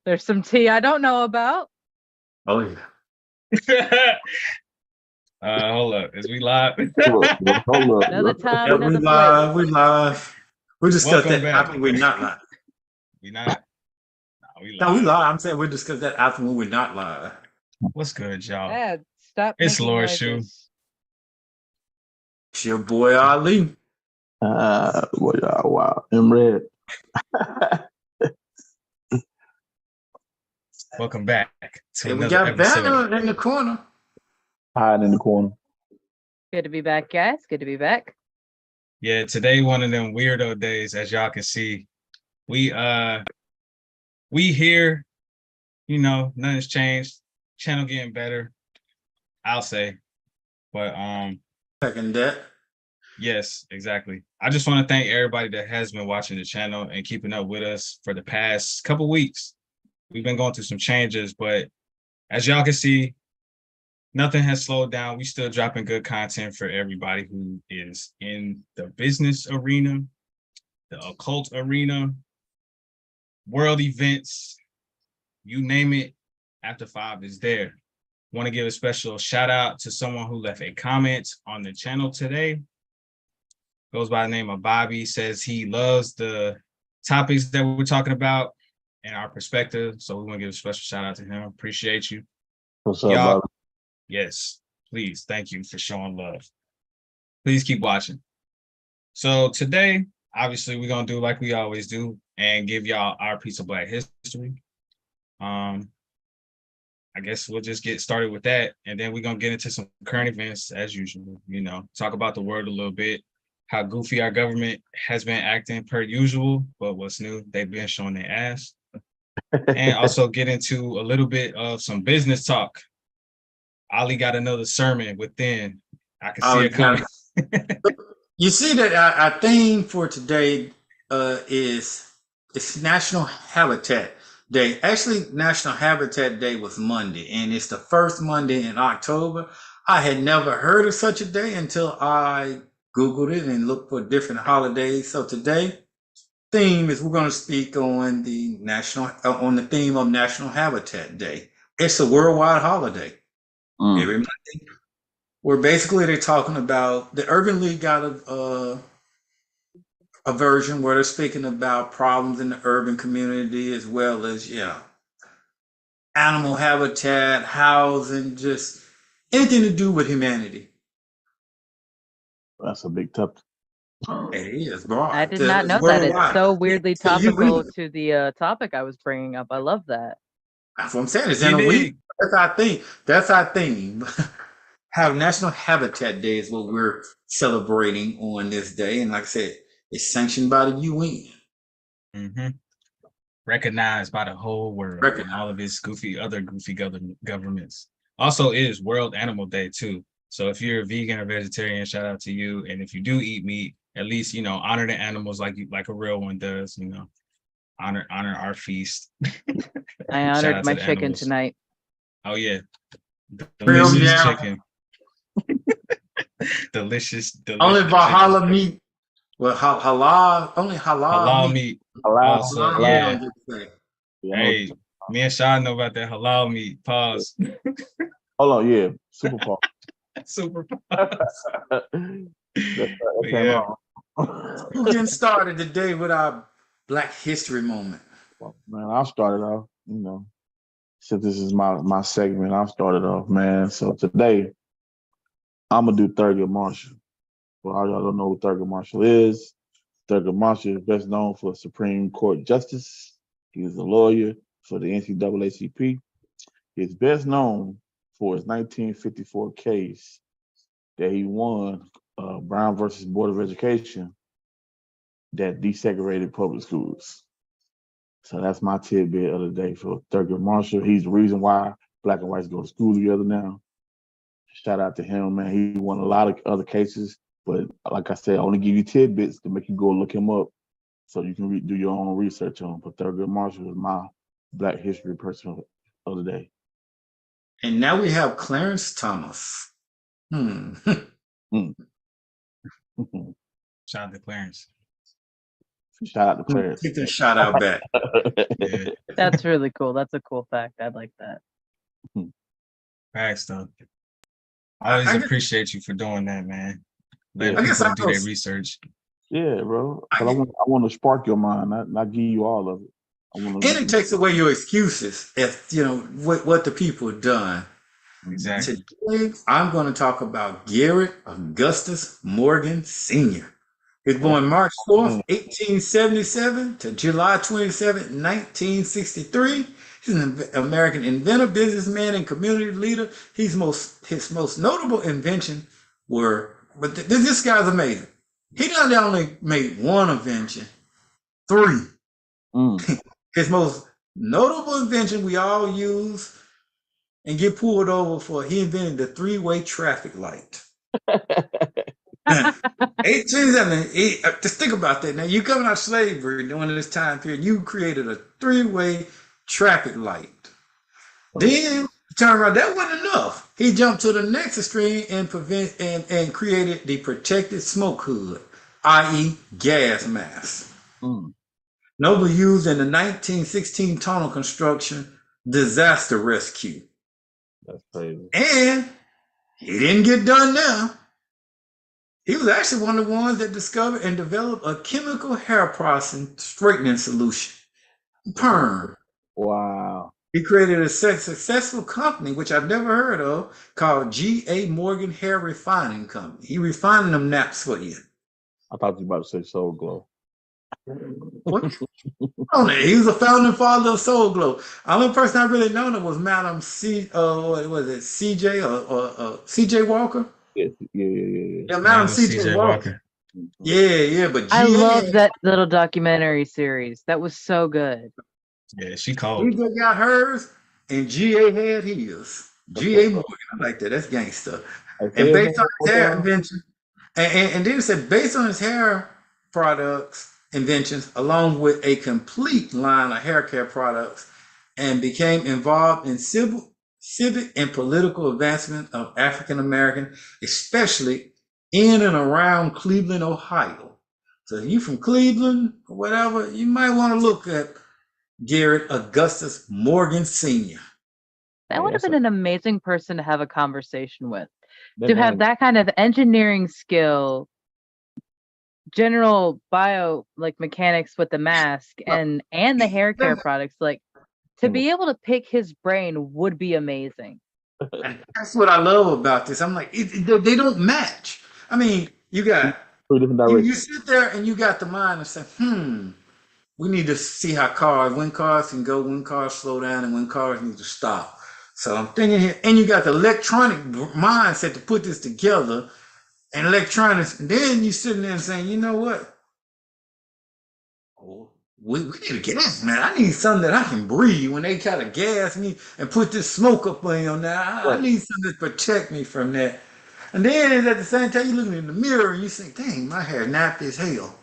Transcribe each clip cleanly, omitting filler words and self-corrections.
There's some tea I don't know about. Oh yeah. Hold up. Is we live? Hold up. Another time, Yeah, another we flavor. live. We live. We discussed Welcome that back. after we're not live. We not. No, we No, we live. live. I'm saying we discussed that after when we're not live. What's good, y'all? Dad, stop It's making Lord Shoe. noises. It's your boy Ali. Wow. I'm red. Welcome back to And we another got episode. Vanna in the corner. Hiding in the corner. Good to be back, guys. Good to be back. Yeah, today one of them weirdo days, as y'all can see. We here, you know, nothing's changed. Channel getting better, I'll say. But Second that. yes, exactly. I just want to thank everybody that has been watching the channel and keeping up with us for the past couple weeks. We've been going through some changes, but as y'all can see, nothing has slowed down. We still dropping good content for everybody who is in the business arena, the occult arena, world events, you name it, After 5 is there. Want to give a special shout out to someone who left a comment on the channel today. Goes by the name of Bobby, says he loves the topics that we're talking about and our perspective. So we want to give a special shout out to him. Appreciate you. What's up, Y'all, Bobby? yes, please. Thank you for showing love. Please keep watching. So today, obviously, we're going to do like we always do and give y'all our piece of Black history. I guess we'll just get started with that. And then we're going to get into some current events as usual, you know, talk about the world a little bit, how goofy our government has been acting per usual, but what's new, they've been showing their ass. And also get into a little bit of some business talk. Ali got another sermon within. I can see it coming. You see that our theme for today is it's National Habitat Day. Actually, National Habitat Day was Monday, and it's the first Monday in October. I had never heard of such a day until I Googled it and looked for different holidays. So today, theme is we're going to speak on the on the theme of National Habitat Day. It's a worldwide holiday. Every Monday, where basically they're talking about the Urban League got a version where they're speaking about problems in the urban community as well as animal habitat, housing, just anything to do with humanity. That's a big topic. It is broad. I did not know that. It's so weirdly So you topical read it. to the topic I was bringing up. I love that. That's what I'm saying. It's in a week. That's our thing. That's our thing. Have National Habitat Day is what we're celebrating on this day, and like I said, it's sanctioned by the UN. Mm-hmm. Recognized by the whole world and all of its other goofy governments. Also is World Animal Day too. So if you're a vegan or vegetarian, shout out to you. And if you do eat meat, at least, you know, honor the animals like a real one does, you know. Honor our feast. I honored my chicken tonight. Oh yeah. Delicious chicken. delicious. Only Valhalla meat. Well, halal, only halal meat. Halal. Yeah. Hey, me and Sean know about that halal meat. Pause. Hold on, yeah. Super pause. Super pause. Yeah. We're getting started today with our Black History moment. Well, man, I'll start it off, you know. Since this is my segment, I'll start it off, man. So today, I'm going to do Thurgood Marshall. For all y'all don't know who Thurgood Marshall is, Thurgood Marshall is best known for Supreme Court Justice. He's a lawyer for the NCAACP. He's best known for his 1954 case that he won, Brown versus Board of Education, that desegregated public schools. So that's my tidbit of the day for Thurgood Marshall. He's the reason why Black and whites go to school together now. Shout out to him, man. He won a lot of other cases, but like I said, I only give you tidbits to make you go look him up so you can do your own research on him. But Thurgood Marshall is my Black history person of the day. And now we have Clarence Thomas. Shout out to Clarence. Shout out to Clarence. Take the shout out back. Yeah. That's really cool. That's a cool fact. I like that. Facts though. I always appreciate you for doing that, man. Letting people do their research. Yeah, bro. But I want to spark your mind, not give you all of it. And it takes away your excuses if you know what the people have done. Exactly. Today, I'm going to talk about Garrett Augustus Morgan Sr. He was born March 4th, 1877 to July 27th, 1963. He's an American inventor, businessman, and community leader. His most notable invention but this guy's amazing. He not only made one invention, 3. His most notable invention we all use and get pulled over for, he invented the 3-way traffic light. 1870. Just think about that. Now, you coming out of slavery during this time period, you created a 3-way traffic light. Then, turn around, that wasn't enough. He jumped to the next extreme and created the protected smoke hood, i.e. gas mask. Nobly used in the 1916 tunnel construction disaster rescue. That's crazy. And he didn't get done now. He was actually one of the ones that discovered and developed a chemical hair processing straightening solution, perm. Wow. He created a successful company, which I've never heard of, called G.A. Morgan Hair Refining Company. He refining them naps for you. I thought you were about to say Soul Glow. What? He was a founding father of Soul Glow. The only person I really known was Madam C.J. or C.J. Walker? Yeah. Yeah, Madam C.J. Walker. Yeah, but I love that little documentary series. That was so good. Yeah, she called. C.J. got hers, and G.A. had his. G.A. Morgan, I like that. That's gangster. And based on his hair invention, and then it said based on his hair products inventions, along with a complete line of hair care products, and became involved in civic and political advancement of African American, especially in and around Cleveland, Ohio. So if you're from Cleveland or whatever, you might want to look at Garrett Augustus Morgan Sr. That would have been an amazing person to have a conversation with. To have that kind of engineering skill, general mechanics with the mask and the hair care products, to be able to pick his brain would be amazing. And that's what I love about this. I'm like, they don't match. I mean, you got you sit there and you got the mind and say, we need to see when cars can go, when cars slow down, and when cars need to stop. So I'm thinking here, and you got the electronic mindset to put this together, and electronics. And then you sitting there and saying, you know what? We need a gas, man. I need something that I can breathe when they kind of gas me and put this smoke up on you now. I need something to protect me from that. And then at the same time, you're looking in the mirror and you think, dang, my hair nappy as hell.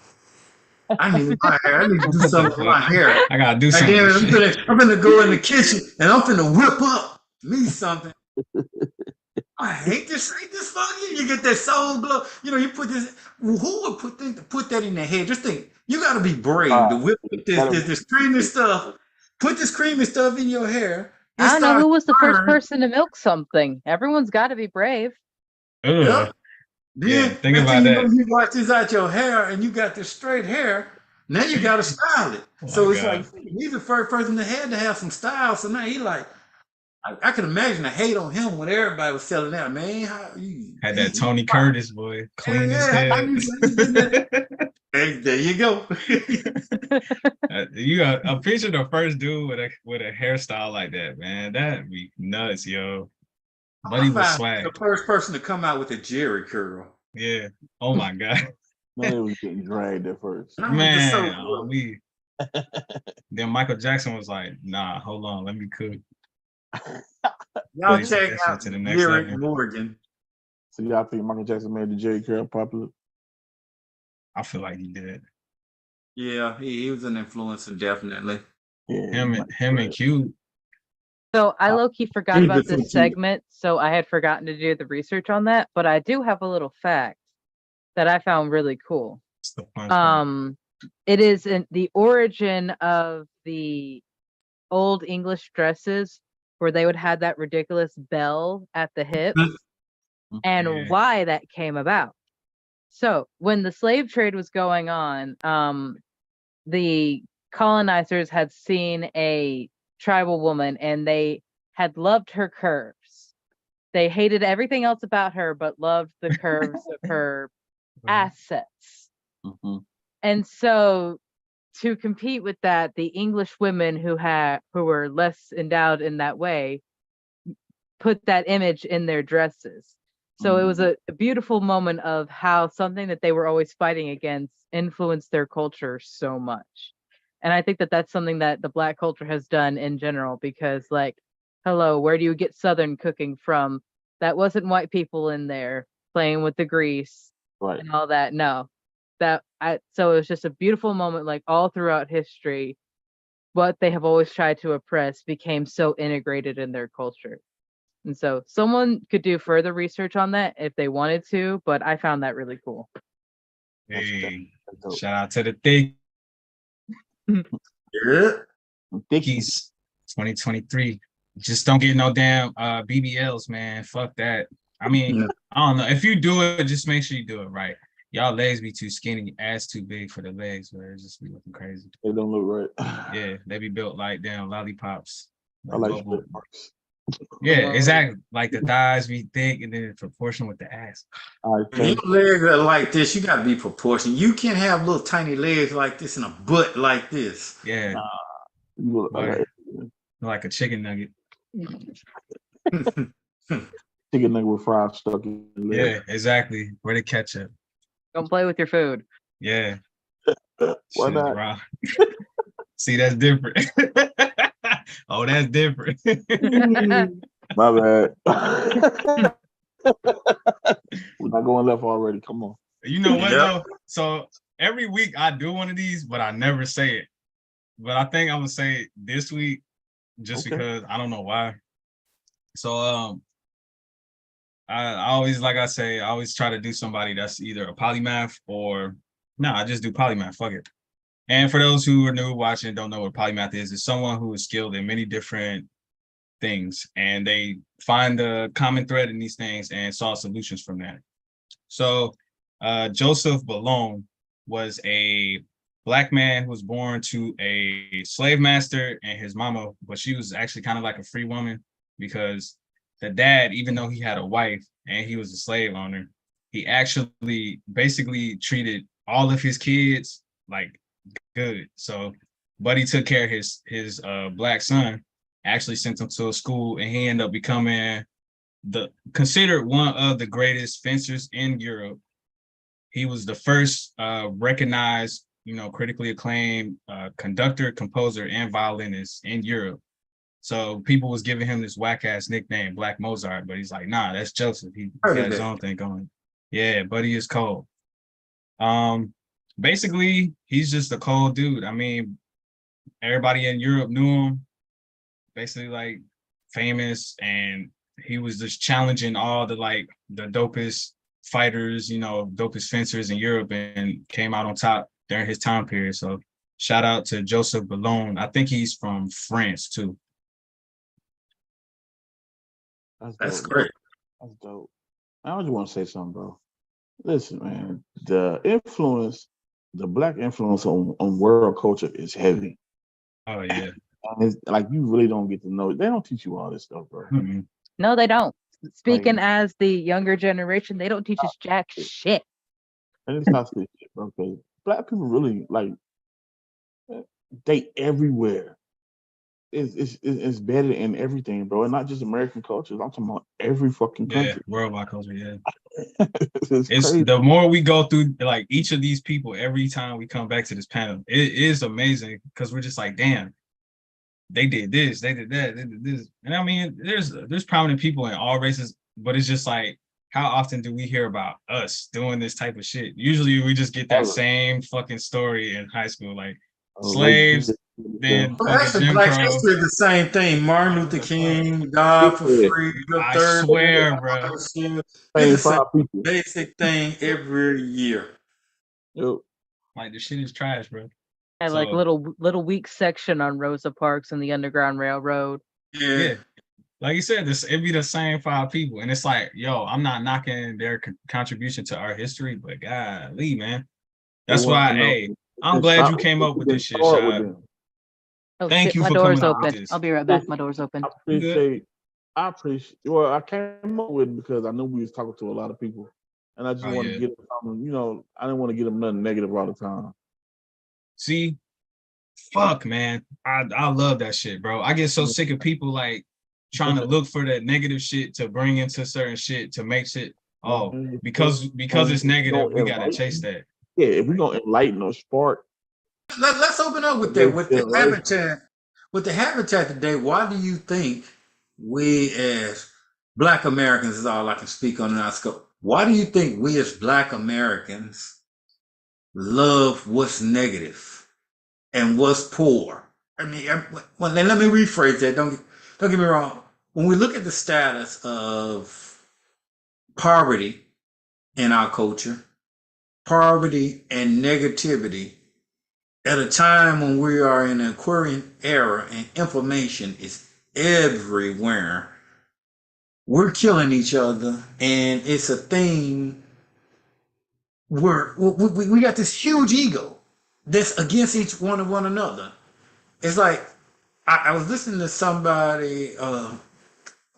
I need my hair. I need to do something for my hair. I gotta do something. And then I'm gonna go in the kitchen and I'm gonna whip up me something. I hate this fucking. You get that Soul Glow. You know, you put this. Who would put that in their head? Just think. You got to be brave to whip this creamy stuff. Put this creamy stuff in your hair. I don't know who was the first person to milk something. Everyone's got to be brave. Yeah. Yeah, think about that. You wash this out your hair and you got this straight hair. Now you got to style it. So it's like he's the first person that had to have some style. So now he like. I can imagine the hate on him when everybody was selling that, man. Had that Tony Curtis boy clean his head. Hey, there you go. You got a picture of the first dude with a hairstyle like that, man. That'd be nuts, yo. But he was swag. The first person to come out with a Jerry curl. Yeah. Oh my god. Man, it was getting dragged at first. Man, then Michael Jackson was like, "Nah, hold on, let me cook." Y'all check out Garrett Morgan. So y'all think Michael Jackson made the Jerry curl popular? I feel like he did. Yeah, he was an influencer, definitely. Yeah, him and Q. So I low-key forgot about this segment, so I had forgotten to do the research on that, but I do have a little fact that I found really cool. it is the origin of the old English dresses where they would have that ridiculous bell at the hips and Yeah. why that came about. So when the slave trade was going on, the colonizers had seen a tribal woman and they had loved her curves. They hated everything else about her, but loved the curves of her assets. Mm-hmm. And so to compete with that, the English women who were less endowed in that way put that image in their dresses. So it was a beautiful moment of how something that they were always fighting against influenced their culture so much. And I think that that's something that the Black culture has done in general, because like, hello, where do you get Southern cooking from? That wasn't white people in there playing with the grease and all that. No, so it was just a beautiful moment, like all throughout history, what they have always tried to oppress became so integrated in their culture. And so someone could do further research on that if they wanted to, but I found that really cool. Hey, shout out to the thick. Yeah. Thickies 2023. Just don't get no damn BBLs, man. Fuck that. I mean, I don't know. If you do it, just make sure you do it right. Y'all legs be too skinny, ass too big for the legs, where it just be looking crazy. They don't look right. Yeah, they be built like damn lollipops. I like bubble. split marks. Yeah, exactly. Like the thighs be thick and then in proportion with the ass. All right, If your legs are like this, you gotta be proportioned. You can't have little tiny legs like this and a butt like this. Yeah. You look like a chicken nugget. Chicken nugget with fries stuck in the leg. Yeah, exactly. Where the ketchup? Don't play with your food. Yeah. Why Shit, not? raw. See, that's different. Oh, that's different. My bad. We're not going left already. Come on. You know what though? So every week I do one of these, but I never say it. But I think I'm gonna say it this week just because I don't know why. So I always, like I say, I always try to do somebody that's either a polymath or I just do polymath. Fuck it. And for those who are new watching and don't know what polymath is, it's someone who is skilled in many different things and they find the common thread in these things and solve solutions from that. So Joseph Boulogne was a Black man who was born to a slave master and his mama, but she was actually kind of like a free woman because the dad, even though he had a wife and he was a slave owner, he actually basically treated all of his kids like good. So Buddy took care of his Black son, actually sent him to a school, and he ended up becoming considered one of the greatest fencers in Europe. He was the first recognized, critically acclaimed conductor, composer, and violinist in Europe. So people was giving him this whack ass nickname, Black Mozart, but he's like, nah, that's Joseph. He got his own thing going. Yeah, Buddy is cold. Basically, he's just a cold dude. I mean, everybody in Europe knew him. Basically, like famous, and he was just challenging all the dopest fighters, dopest fencers in Europe, and came out on top during his time period. So shout out to Joseph Boulogne. I think he's from France too. That's great. That's dope. I just want to say something, bro. Listen, man, the Black influence on world culture is heavy. Oh yeah. And it's like you really don't get to know. They don't teach you all this stuff, bro. Mm-hmm. No, they don't. Speaking as the younger generation, they don't teach us jack shit. And it's not shit, bro. Because Black people really date everywhere. It's better in everything, bro, and not just American cultures. I'm talking about every fucking country. Yeah, worldwide culture. Yeah, it's crazy. The more we go through like each of these people, every time we come back to this panel, it is amazing because we're just like, damn, they did this, they did that, they did this, and I mean, there's prominent people in all races, but it's just like, how often do we hear about us doing this type of shit? Usually, we just get that same fucking story in high school, like slaves. Then actually, Black history is the same thing. Martin Luther King died for free. I swear, bro. It's the same basic thing every year. Yep. Like the shit is trash, bro. And like So little weak section on Rosa Parks and the Underground Railroad. Yeah. yeah, like you said, this it be the same 5 people, and it's like, yo, I'm not knocking their contribution to our history, but golly, man, that's why. Hey, I'm glad you came up with this shit, Shad. Oh Thank shit, you my for door's coming up with open. this. I'll be right back. My door's open. You good? I appreciate. Well, I came up with it because I knew we was talking to a lot of people, and I just Oh, want to yeah. get them. You know, I didn't want to get them nothing negative all the time. See, fuck, man, I love that shit, bro. I get so sick of people like trying to look for that negative shit to bring into certain shit to make shit. Oh, because it's negative, we gotta chase that. Yeah, if we're gonna enlighten or spark, Let's open up with that. With the habitat today, why do you think we as Black Americans is all I can speak on in our scope? Why do you think we as Black Americans love what's negative and what's poor? I mean, well, let me rephrase that. Don't get me wrong. When we look at the status of poverty in our culture, poverty and negativity, at a time when we are in an Aquarian era and information is everywhere, we're killing each other, and it's a thing where we got this huge ego that's against each one of one another. It's like I was listening to somebody, I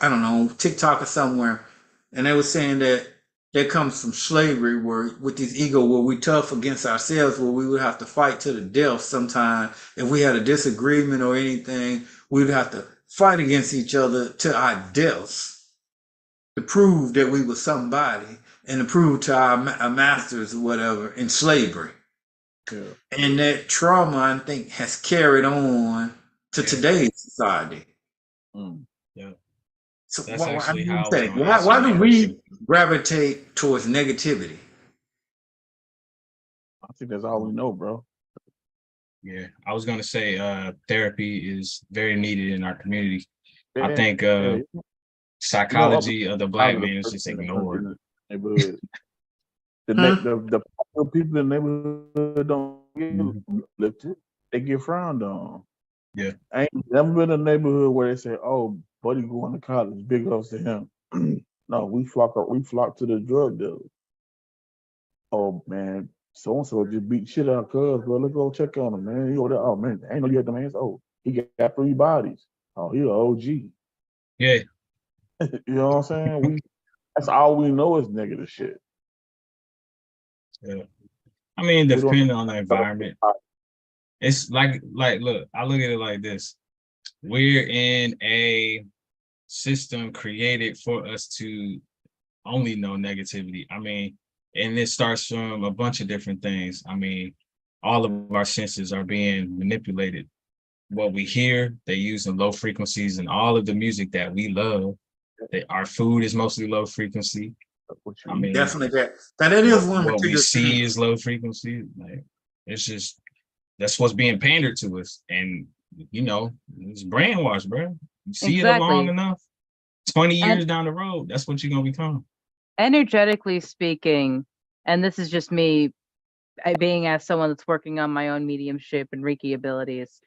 don't know, TikTok or somewhere, and they were saying that there comes from slavery where with this ego where we tough against ourselves, where we would have to fight to the death sometime. If we had a disagreement or anything, we would have to fight against each other to our deaths to prove that we were somebody and to prove to our masters or whatever in slavery. yeah. And that trauma, I think, has carried on to today's society. Yeah. So That's why do actually you how I was think? gonna answer Why do that. we gravitate towards negativity? I think that's all we know, bro. Yeah, I was gonna say therapy is very needed in our community. I Yeah, think yeah. psychology of the Black man is person just in ignored. the neighborhood. The people in the neighborhood don't Mhm. get lifted; they get frowned on. Yeah. I ain't never been in a neighborhood where they say, "Oh, buddy, going to college, big ups to him." No, we flock to the drug dealers. Oh man, so and so just beat shit out of cuz, bro. Let's go check on him, man. He over there. Oh man, I ain't know you had them hands. Oh, he got 3 bodies. Oh, he a OG. Yeah. You know what I'm saying? That's all we know is negative shit. Yeah. I mean, We don't depending on the environment, it's like look, I look at it like this. We're in a system created for us to only know negativity. I mean, and it starts from a bunch of different things. I mean, all of our senses are being manipulated. What we hear, they use in low frequencies, and all of the music that we love. Our food is mostly low frequency. I mean, Definitely that. Now that is one what we particular see thing. is low frequency. Like, it's just that's what's being pandered to us, and it's brainwashed, bro. You see it long Exactly. enough, 20 And years down the road, that's what you're gonna become. energetically speaking, and this is just me being as someone that's working on my own mediumship and Reiki abilities,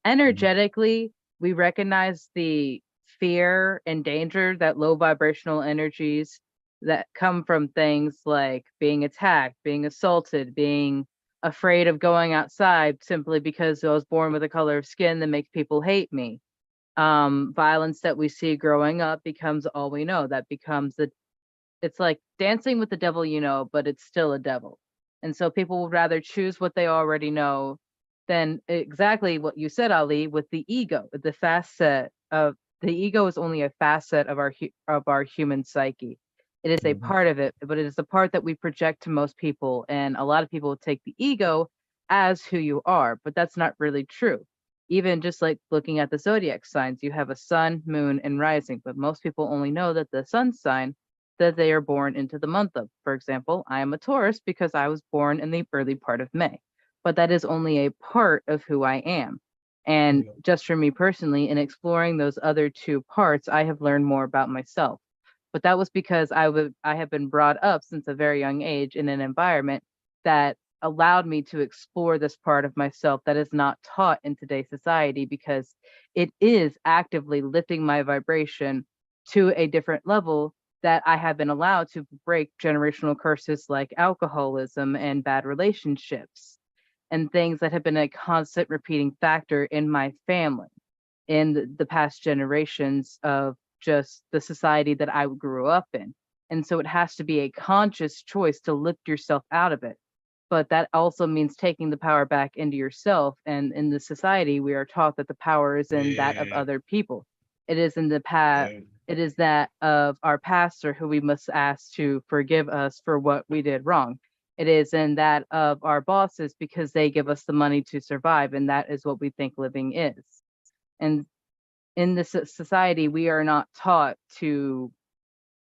energetically, we recognize the fear and danger that low vibrational energies that come from things like being attacked, being assaulted, being afraid of going outside simply because I was born with a color of skin that makes people hate me. Violence that we see growing up becomes all we know. That becomes it's like dancing with the devil, but it's still a devil. And so people would rather choose what they already know than exactly what you said, Ali, with the ego, the facet of the ego is only a facet of our human psyche. It is a part of it, but it is the part that we project to most people. And a lot of people take the ego as who you are, but that's not really true. Even just like looking at the zodiac signs, you have a sun, moon, and rising, but most people only know that the sun sign that they are born into the month of. For example, I am a Taurus because I was born in the early part of May, but that is only a part of who I am. And just for me personally, in exploring those other 2 parts, I have learned more about myself. But that was because I have been brought up since a very young age in an environment that allowed me to explore this part of myself that is not taught in today's society, because it is actively lifting my vibration to a different level, that I have been allowed to break generational curses like alcoholism and bad relationships and things that have been a constant repeating factor in my family in the past generations of just the society that I grew up in. And so it has to be a conscious choice to lift yourself out of it. But that also means taking the power back into yourself. And in the society, we are taught that the power is in that of Yeah. other people. It is in the past. Yeah. It is that of our pastor, who we must ask to forgive us for what we did wrong. It is in that of our bosses, because they give us the money to survive, and that is what we think living is. And in this society, we are not taught to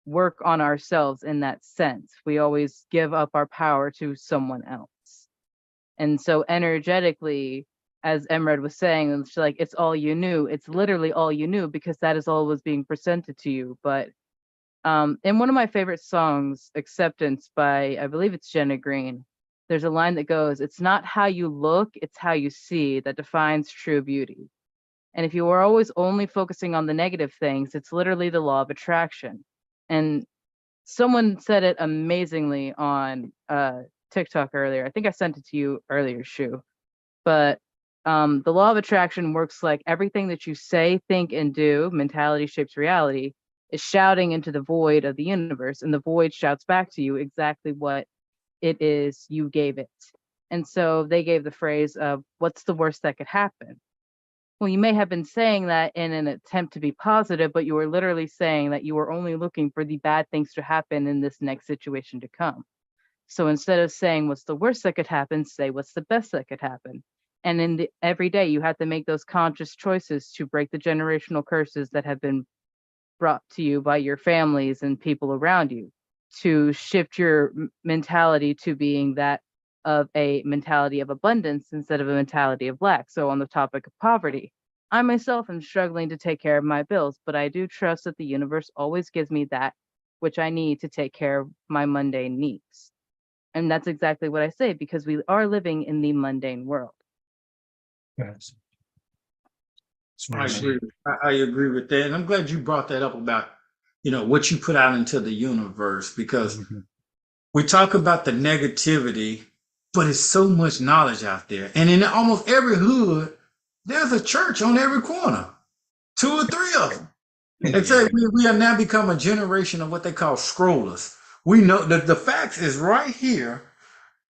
work on ourselves in that sense. We always give up our power to someone else. And so energetically, as Emred was saying, it's like, it's all you knew. It's literally all you knew, because that is all was being presented to you. But in one of my favorite songs, Acceptance by, I believe it's Jenna Green, there's a line that goes, "It's not how you look, it's how you see that defines true beauty." And if you are always only focusing on the negative things, it's literally the law of attraction. And someone said it amazingly on TikTok earlier. I think I sent it to you earlier, Shu. But the law of attraction works like everything that you say, think, and do, mentality shapes reality, is shouting into the void of the universe. And the void shouts back to you exactly what it is you gave it. And so they gave the phrase of, what's the worst that could happen? Well, you may have been saying that in an attempt to be positive, but you were literally saying that you were only looking for the bad things to happen in this next situation to come. So instead of saying what's the worst that could happen, say what's the best that could happen. And in the every day, you have to make those conscious choices to break the generational curses that have been brought to you by your families and people around you, to shift your mentality to being that of a mentality of abundance instead of a mentality of lack. So on the topic of poverty, I myself am struggling to take care of my bills, but I do trust that the universe always gives me that which I need to take care of my mundane needs. And that's exactly what I say, because we are living in the mundane world. Yes. I agree. I agree with that, and I'm glad you brought that up about what you put out into the universe, because we talk about the negativity, but it's so much knowledge out there, and in almost every hood, there's a church on every corner, 2 or 3 of them. And say we have now become a generation of what they call scrollers. We know that the facts is right here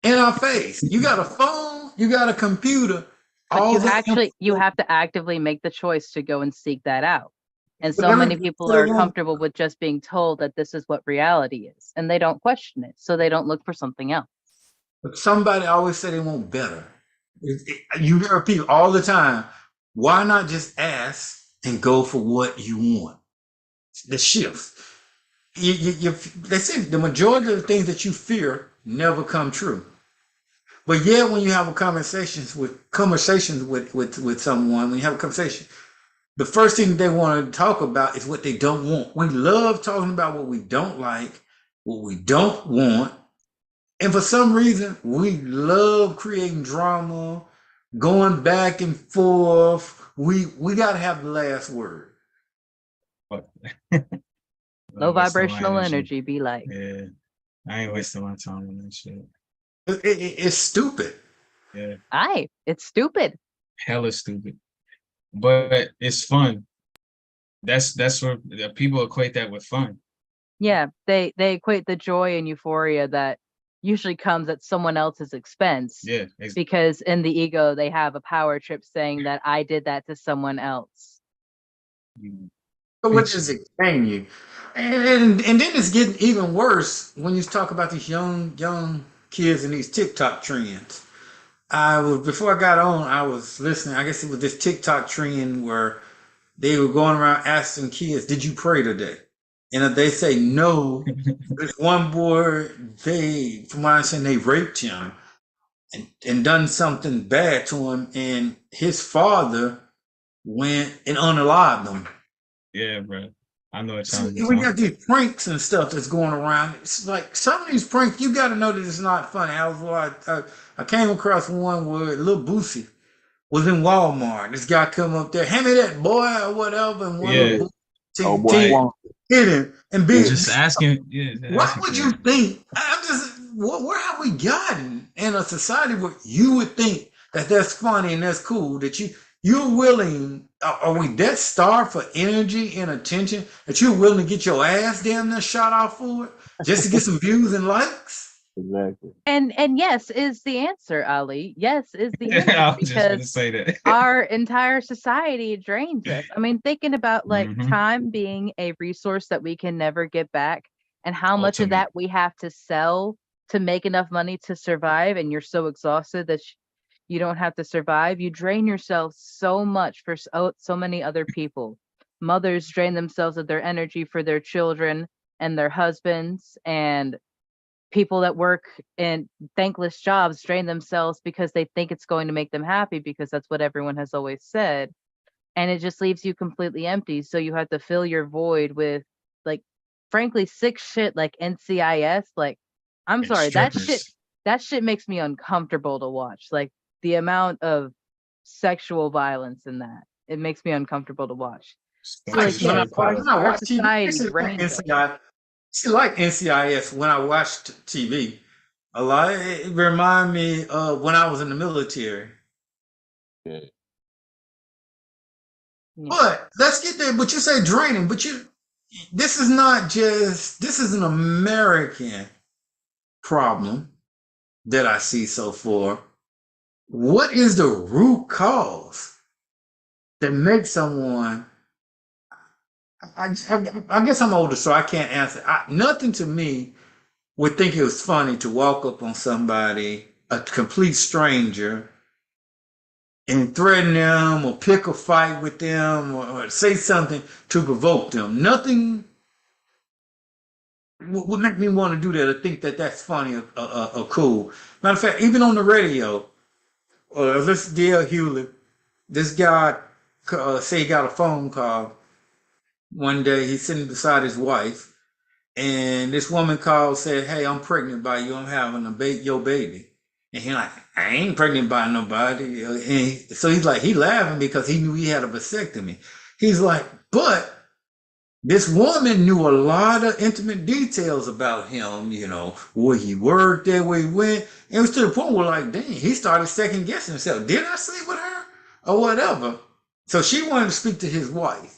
in our face. You got a phone, you got a computer. But you have to actively make the choice to go and seek that out. And so many people are comfortable with just being told that this is what reality is, and they don't question it, so they don't look for something else. But somebody always say they want better. You hear people all the time. Why not just ask and go for what you want? The shift. They say the majority of the things that you fear never come true. But yet, when you have conversations with someone, when you have a conversation, the first thing they want to talk about is what they don't want. We love talking about what we don't like, what we don't want. And for some reason, we love creating drama, going back and forth. We got to have the last word. Low vibrational energy be like. Yeah, I ain't wasting my time on that shit. It's stupid. Yeah. It's stupid. Hella stupid. But it's fun. That's where people equate that with fun. Yeah, they equate the joy and euphoria that usually comes at someone else's expense. Yeah. Because in the ego, they have a power trip saying that I did that to someone else. So what does it gain you? And then it's getting even worse when you talk about these young kids and these TikTok trends. Before I got on, I was listening. I guess it was this TikTok trend where they were going around asking kids, "Did you pray today?" And if they say no, this one boy, from what I understand, they raped him and done something bad to him, and his father went and unalived him. Yeah, bro. I know what See, y'all we talking. got these pranks and stuff that's going around. It's like some of these pranks, you got to know that it's not funny. I came across one where Lil Boosie was in Walmart. This guy come up there, hand me that boy or whatever, and one Yeah. little Oh boy, Like, Swan. hit him and be. just asking. Yeah, just Why asking would for you it. think? I'm just. Where have we gotten in a society where you would think that that's funny and that's cool that you're willing? Are we that starved for energy and attention that you're willing to get your ass damn near shot off for it just to get some views and likes? Exactly. And yes is the answer, Ali. Yes is the I answer was just gonna because say that. our entire society drains us. I mean, thinking about like Mhm. time being a resource that we can never get back and how much of Ultimate. that we have to sell to make enough money to survive, and you're so exhausted that you don't have to survive. You drain yourself so much for so many other people. Mothers drain themselves of their energy for their children and their husbands, and people that work in thankless jobs drain themselves because they think it's going to make them happy because that's what everyone has always said, and it just leaves you completely empty. So you have to fill your void with, like, frankly, sick shit like NCIS. Like, I'm And sorry, strippers. that shit makes me uncomfortable to watch. Like, the amount of sexual violence in that, it makes me uncomfortable to watch. So Stuff Like like, is when I, yes, strip our club. when I our watch TV, I society actually like drains us. NCIS. See, like NCIS when I watched TV. A lot. It remind me of when I was in the military. Yeah. Yeah. But let's get there. But you say draining, but this is not just this is an American problem that I see so far. What is the root cause that makes someone? I guess I'm older, so I can't answer. Nothing to me would think it was funny to walk up on somebody, a complete stranger, and threaten them or pick a fight with them or say something to provoke them. Nothing would make me want to do that or think that that's funny or cool. Matter of fact, even on the radio, let's Dale Hewlett, this guy say he got a phone call one day. He's sitting beside his wife, and this woman called, said, "Hey, I'm pregnant by you. I'm having your baby." And he like, "I ain't pregnant by nobody." So he's like, he laughing because he knew he had a vasectomy. He's like, but this woman knew a lot of intimate details about him, where he worked at, where he went. And it was to the point where, like, dang, he started second guessing himself. Did I sleep with her? Or whatever. So she wanted to speak to his wife.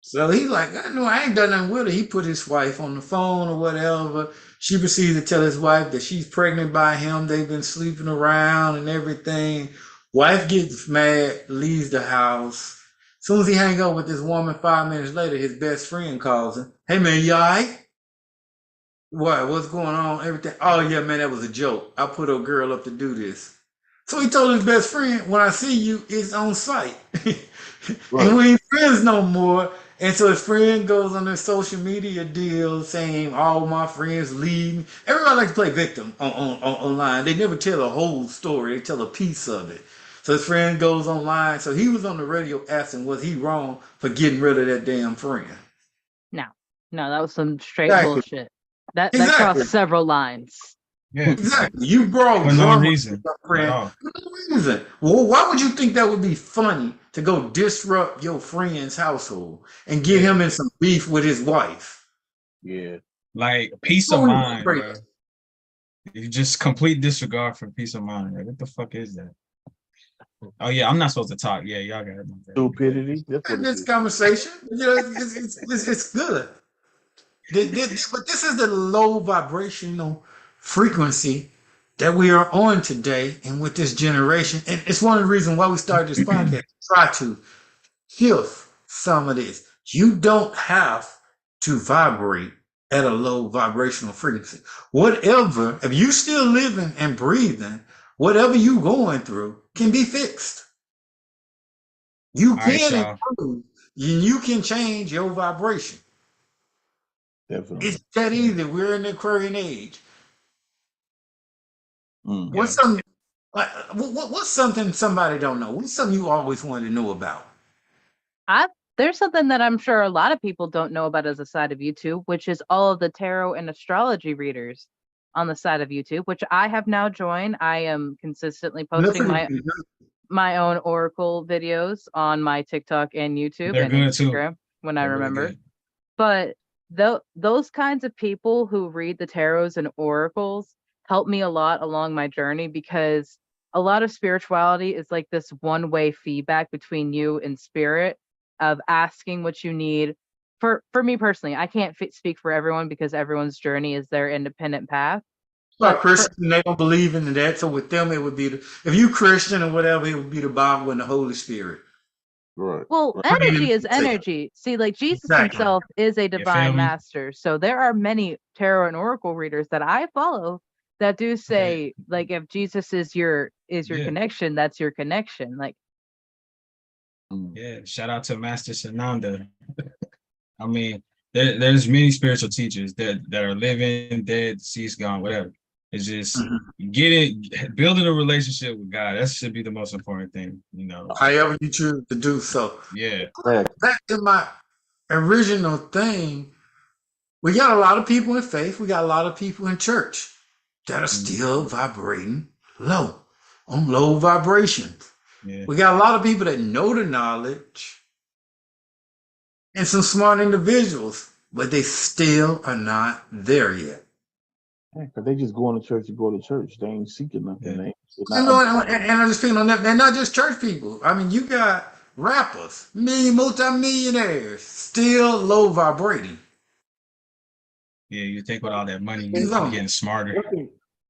So he's like, I know I ain't done nothing with her. He put his wife on the phone or whatever. She proceeds to tell his wife that she's pregnant by him. They've been sleeping around and everything. Wife gets mad, leaves the house. As soon as he hang up with this woman, 5 minutes later, his best friend calls him. Hey man, you all right? What? What's going on? Everything. Oh yeah, man, that was a joke. I put a girl up to do this. So he told his best friend, when I see you, it's on site. Right. And we ain't friends no more. And so his friend goes on their social media deal saying, all my friends leave me. Everybody likes to play victim online. They never tell a whole story. They tell a piece of it. So his friend goes online. So he was on the radio asking, was he wrong for getting rid of that damn friend? No, that was some straight Exactly. bullshit. That Exactly. crossed several lines. Yeah. Exactly. You brought For no drama reason to your at friend. all. For no reason. Well, why would you think that would be funny to go disrupt your friend's household and get Yeah. him in some beef with his wife? Yeah. Like peace of Totally mind, crazy. bro. You just complete disregard for peace of mind. Like, what the fuck is that? Oh yeah, I'm not supposed to talk. Yeah, y'all got it. Stupidity. That's what it This is. conversation, it's good. But this is the low vibrational frequency that we are on today and with this generation. And it's one of the reasons why we started this podcast. Try to shift some of this. You don't have to vibrate at a low vibrational frequency. Whatever, if you still living and breathing, whatever you going through can be fixed. You All right, can y'all. improve. You can change your vibration. Definitely. It's that easy. We're in the Aquarian age. Mm. What's something like what's something somebody don't know? What's something you always wanted to know about? I've there's something that I'm sure a lot of people don't know about as a side of YouTube, which is all of the tarot and astrology readers on the side of YouTube, which I have now joined. I am consistently posting my own oracle videos on my TikTok and YouTube They're and good too. Instagram when I They're really remember. good. But those kinds of people who read the tarots and oracles help me a lot along my journey, because a lot of spirituality is like this one-way feedback between you and spirit, of asking what you need. For me personally, I can't speak for everyone because everyone's journey is their independent path. Like But Christian, they don't believe in that. So with them, it would be if you Christian or whatever, it would be the Bible and the Holy Spirit. Right. well, Right. energy is energy. See, like Jesus Exactly. himself is a You feel divine me? master. So there are many tarot and oracle readers that I follow that do say, like, if Jesus is your Yeah. connection, that's your connection. Like, Yeah, shout out to Master Sananda. I mean, there's many spiritual teachers that are living, dead, deceased, gone, whatever. It's just building a relationship with God. That should be the most important thing, you know. However you choose to do so. Yeah. Back to my original thing, we got a lot of people in faith. We got a lot of people in church that are still vibrating low, on low vibrations. Yeah. We got a lot of people that know the knowledge and some smart individuals, but they still are not there yet. Because they just going to church to go to church. They ain't seeking nothing. Yeah. They're You not know, and I just feel on that. They're not just church people. I mean, you got rappers, multi-millionaires, still low vibrating. Yeah, you think with all that money, He's you're on. getting smarter.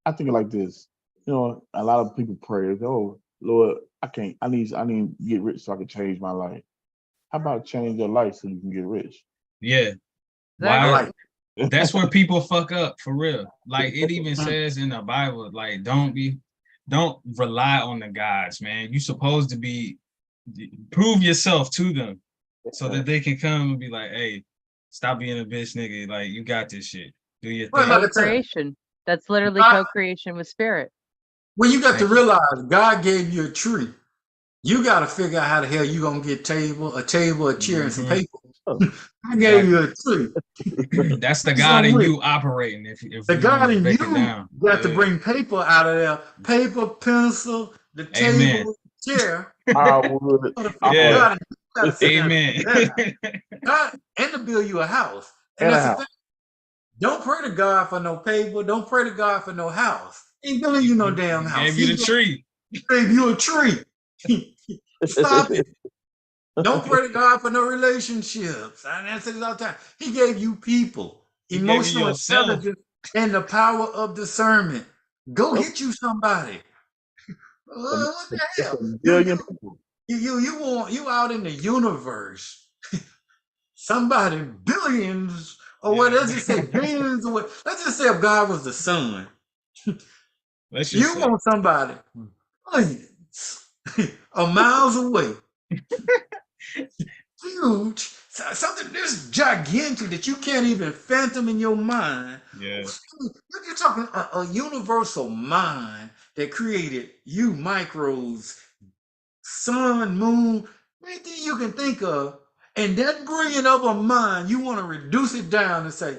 I think like this. You know, a lot of people pray, oh Lord, I need to get rich so I can change my life. How about change your life so you can get rich? Yeah. Exactly. Why? That's where people fuck up for real. Like it even says in the Bible, like don't rely on the gods, man. You supposed to prove yourself to them so that they can come and be like, hey, stop being a bitch nigga. Like you got this shit. Do your Well, thing. like I said, co-creation. That's literally I- co-creation with spirit. well, you got to Thank you. realize God gave you a tree. You got to figure out how the hell you gonna get a table, a chair, and some Mhm. paper. I gave you a tree. That's the It's God in on you operating. If The we God in break you it down. got to Yeah. bring paper out of there. Paper, pencil, the Amen. table, chair. I would. Yeah. God in you gotta sit down and Amen. figure that out. God, and to build you a house. And And a that's the house. thing. Don't pray to God for no paper. Don't pray to God for no house. He ain't building you no damn He house. gave you the tree. He gave you a tree. Stop it. Don't pray to God for no relationships. And I say this all the time. He gave you people, He gave you emotional yourself. intelligence, and the power of discernment. Go get you somebody. What the It's hell? a billion people. You out in the universe. Somebody billions, or what Yeah. does it say? Billions, or what? Let's just say if God was the sun. Let's just You say. want somebody billions or miles away. Huge, something this gigantic that you can't even fathom in your mind. Yeah. You're talking a universal mind that created you, microbes, sun, moon, anything you can think of, and that brilliant of a mind, you want to reduce it down and say,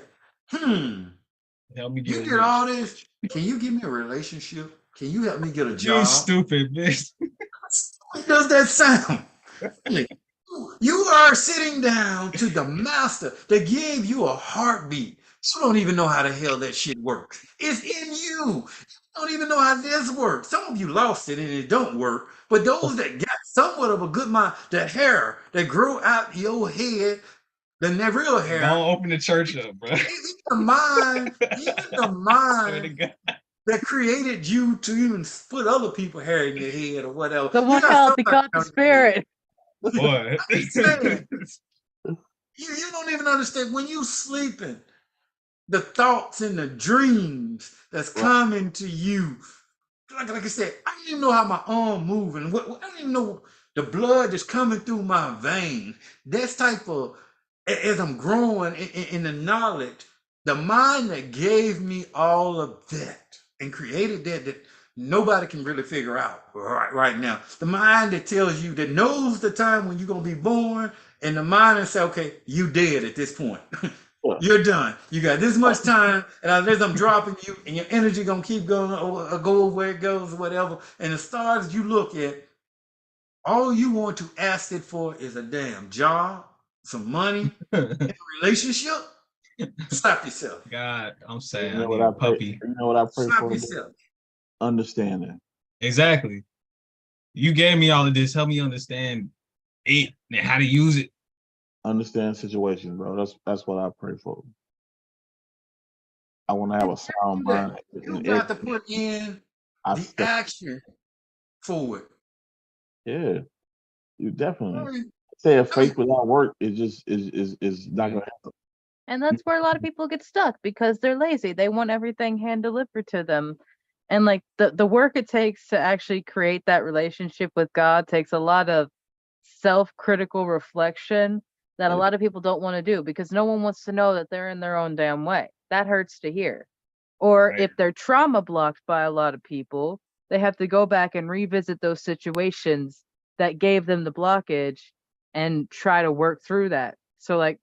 Help me you get did rich. all this. Can you give me a relationship? Can you help me get a You job? stupid bitch. What does that sound? You are sitting down to the master that gave you a heartbeat. You don't even know how the hell that shit works. It's in you. You don't even know how this works. Some of you lost it and it don't work. But those that got somewhat of a good mind, the hair that grew out your head, the real hair. Don't open the church up, bro. Even the mind that created you to even put other people's hair in your head or whatever. So what else? He called the spirit. Boy. You don't even understand when you sleeping, the thoughts and the dreams that's coming to you. Like I said, I didn't even know how my arm moving. I didn't even know the blood that's coming through my veins. That's type of, as I'm growing in the knowledge, the mind that gave me all of that and created that nobody can really figure out right now. The mind that tells you, that knows the time when you're going to be born in the mind and say, okay, you dead at this point. What? You're done. You got this much time, and as I'm dropping you, and your energy gonna keep going or go where it goes, or whatever. And the stars you look at, all you want to ask it for is a damn job, some money, and a relationship. Slap yourself. God, I'm You saying I know what need I a pray? puppy. You know what I pray Slap for? yourself. Understanding. Exactly. You gave me all of this. Help me understand it and how to use it. Understand situation, bro. That's what I pray for. I want to have a sound mind. You in got to everything put in I the step. action for it. Yeah, you definitely. I mean, Say I mean, faith without work is just is not gonna happen. And that's where a lot of people get stuck because they're lazy. They want everything hand delivered to them. And like the work it takes to actually create that relationship with God takes a lot of self-critical reflection that a Yeah. lot of people don't want to do because no one wants to know that they're in their own damn way. That hurts to hear. Or Right. if they're trauma blocked by a lot of people, they have to go back and revisit those situations that gave them the blockage and try to work through that. So like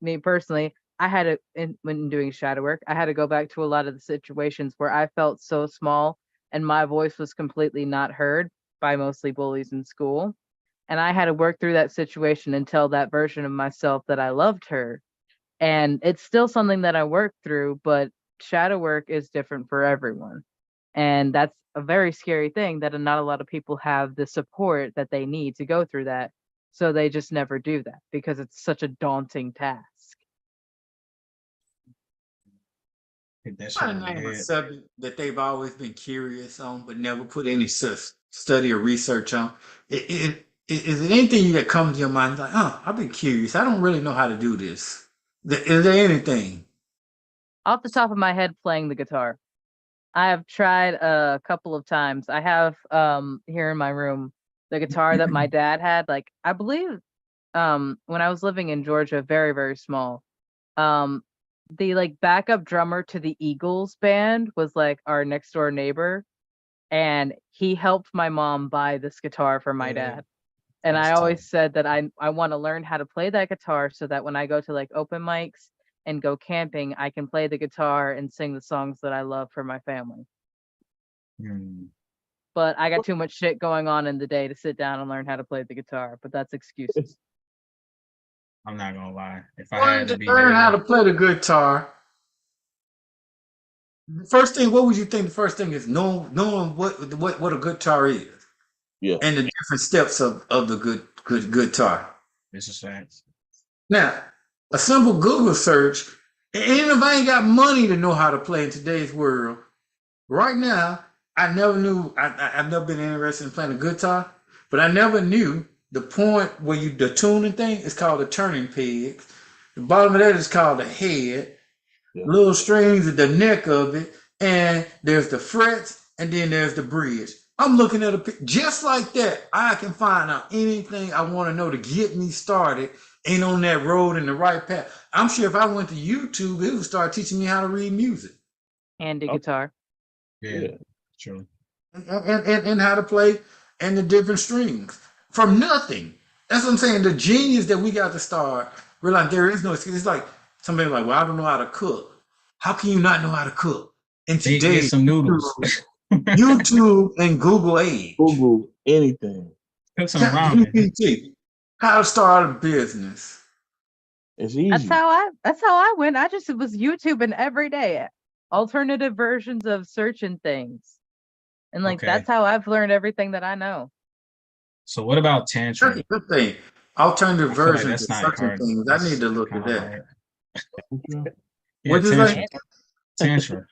me personally, I had to when doing shadow work, I had to go back to a lot of the situations where I felt so small and my voice was completely not heard by mostly bullies in school. And I had to work through that situation and tell that version of myself that I loved her. And it's still something that I work through, but shadow work is different for everyone. And that's a very scary thing that not a lot of people have the support that they need to go through that. So they just never do that because it's such a daunting task. Hit that shit trying on to the name a head. subject that they've always been curious on, but never put any study or research on. Is it anything that comes to your mind like, oh, I've been curious. I don't really know how to do this. Is there anything? Off the top of my head, playing the guitar. I have tried a couple of times. I have here in my room the guitar that my dad had. Like I believe when I was living in Georgia, very, very small. Um the like backup drummer to the Eagles band was like our next door neighbor, and he helped my mom buy this guitar for my Yeah, dad. And I that's tough. always said that I want to learn how to play that guitar so that when I go to like open mics and go camping, I can play the guitar and sing the songs that I love for my family. Hmm. But I got too much shit going on in the day to sit down and learn how to play the guitar, but that's excuses. I'm not gonna lie. If I Wanted had to to be learn how real, to play the guitar. First thing, what would you think? The first thing is knowing what a guitar is Yeah. and the different steps of the good guitar. this is facts. Now, a simple Google search, and if I ain't got money to know how to play in today's world, right now, I never knew. I've never been interested in playing a guitar, but I never knew the point where the tuning thing is called a turning peg. The bottom of that is called a head. Yeah. Little strings at the neck of it, and there's the frets, and then there's the bridge. I'm looking at just like that. I can find out anything I want to know to get me started. Ain't on that road in the right path. I'm sure if I went to YouTube, it would start teaching me how to read music And the Okay. guitar. Yeah, Yeah. true. and how to play and the different strings from nothing. That's what I'm saying. The genius that we got to start, we're like, there is no excuse. It's like somebody like, well, I don't know how to cook. How can you not know how to cook? And Get today, some noodles. YouTube and Google Age, Google anything. Cook some Chat ramen. GPT, how to start a business. It's That's easy. how I went. I just was YouTubing every day. Alternative versions of certain things. And like Okay. that's how I've learned everything that I know. So what about That's tantra? a good thing. Alternative I feel like versions that's of not certain hard. things. I need That's to look kind at of that. hard. Yeah. Yeah, What is that? tantra. Tantra.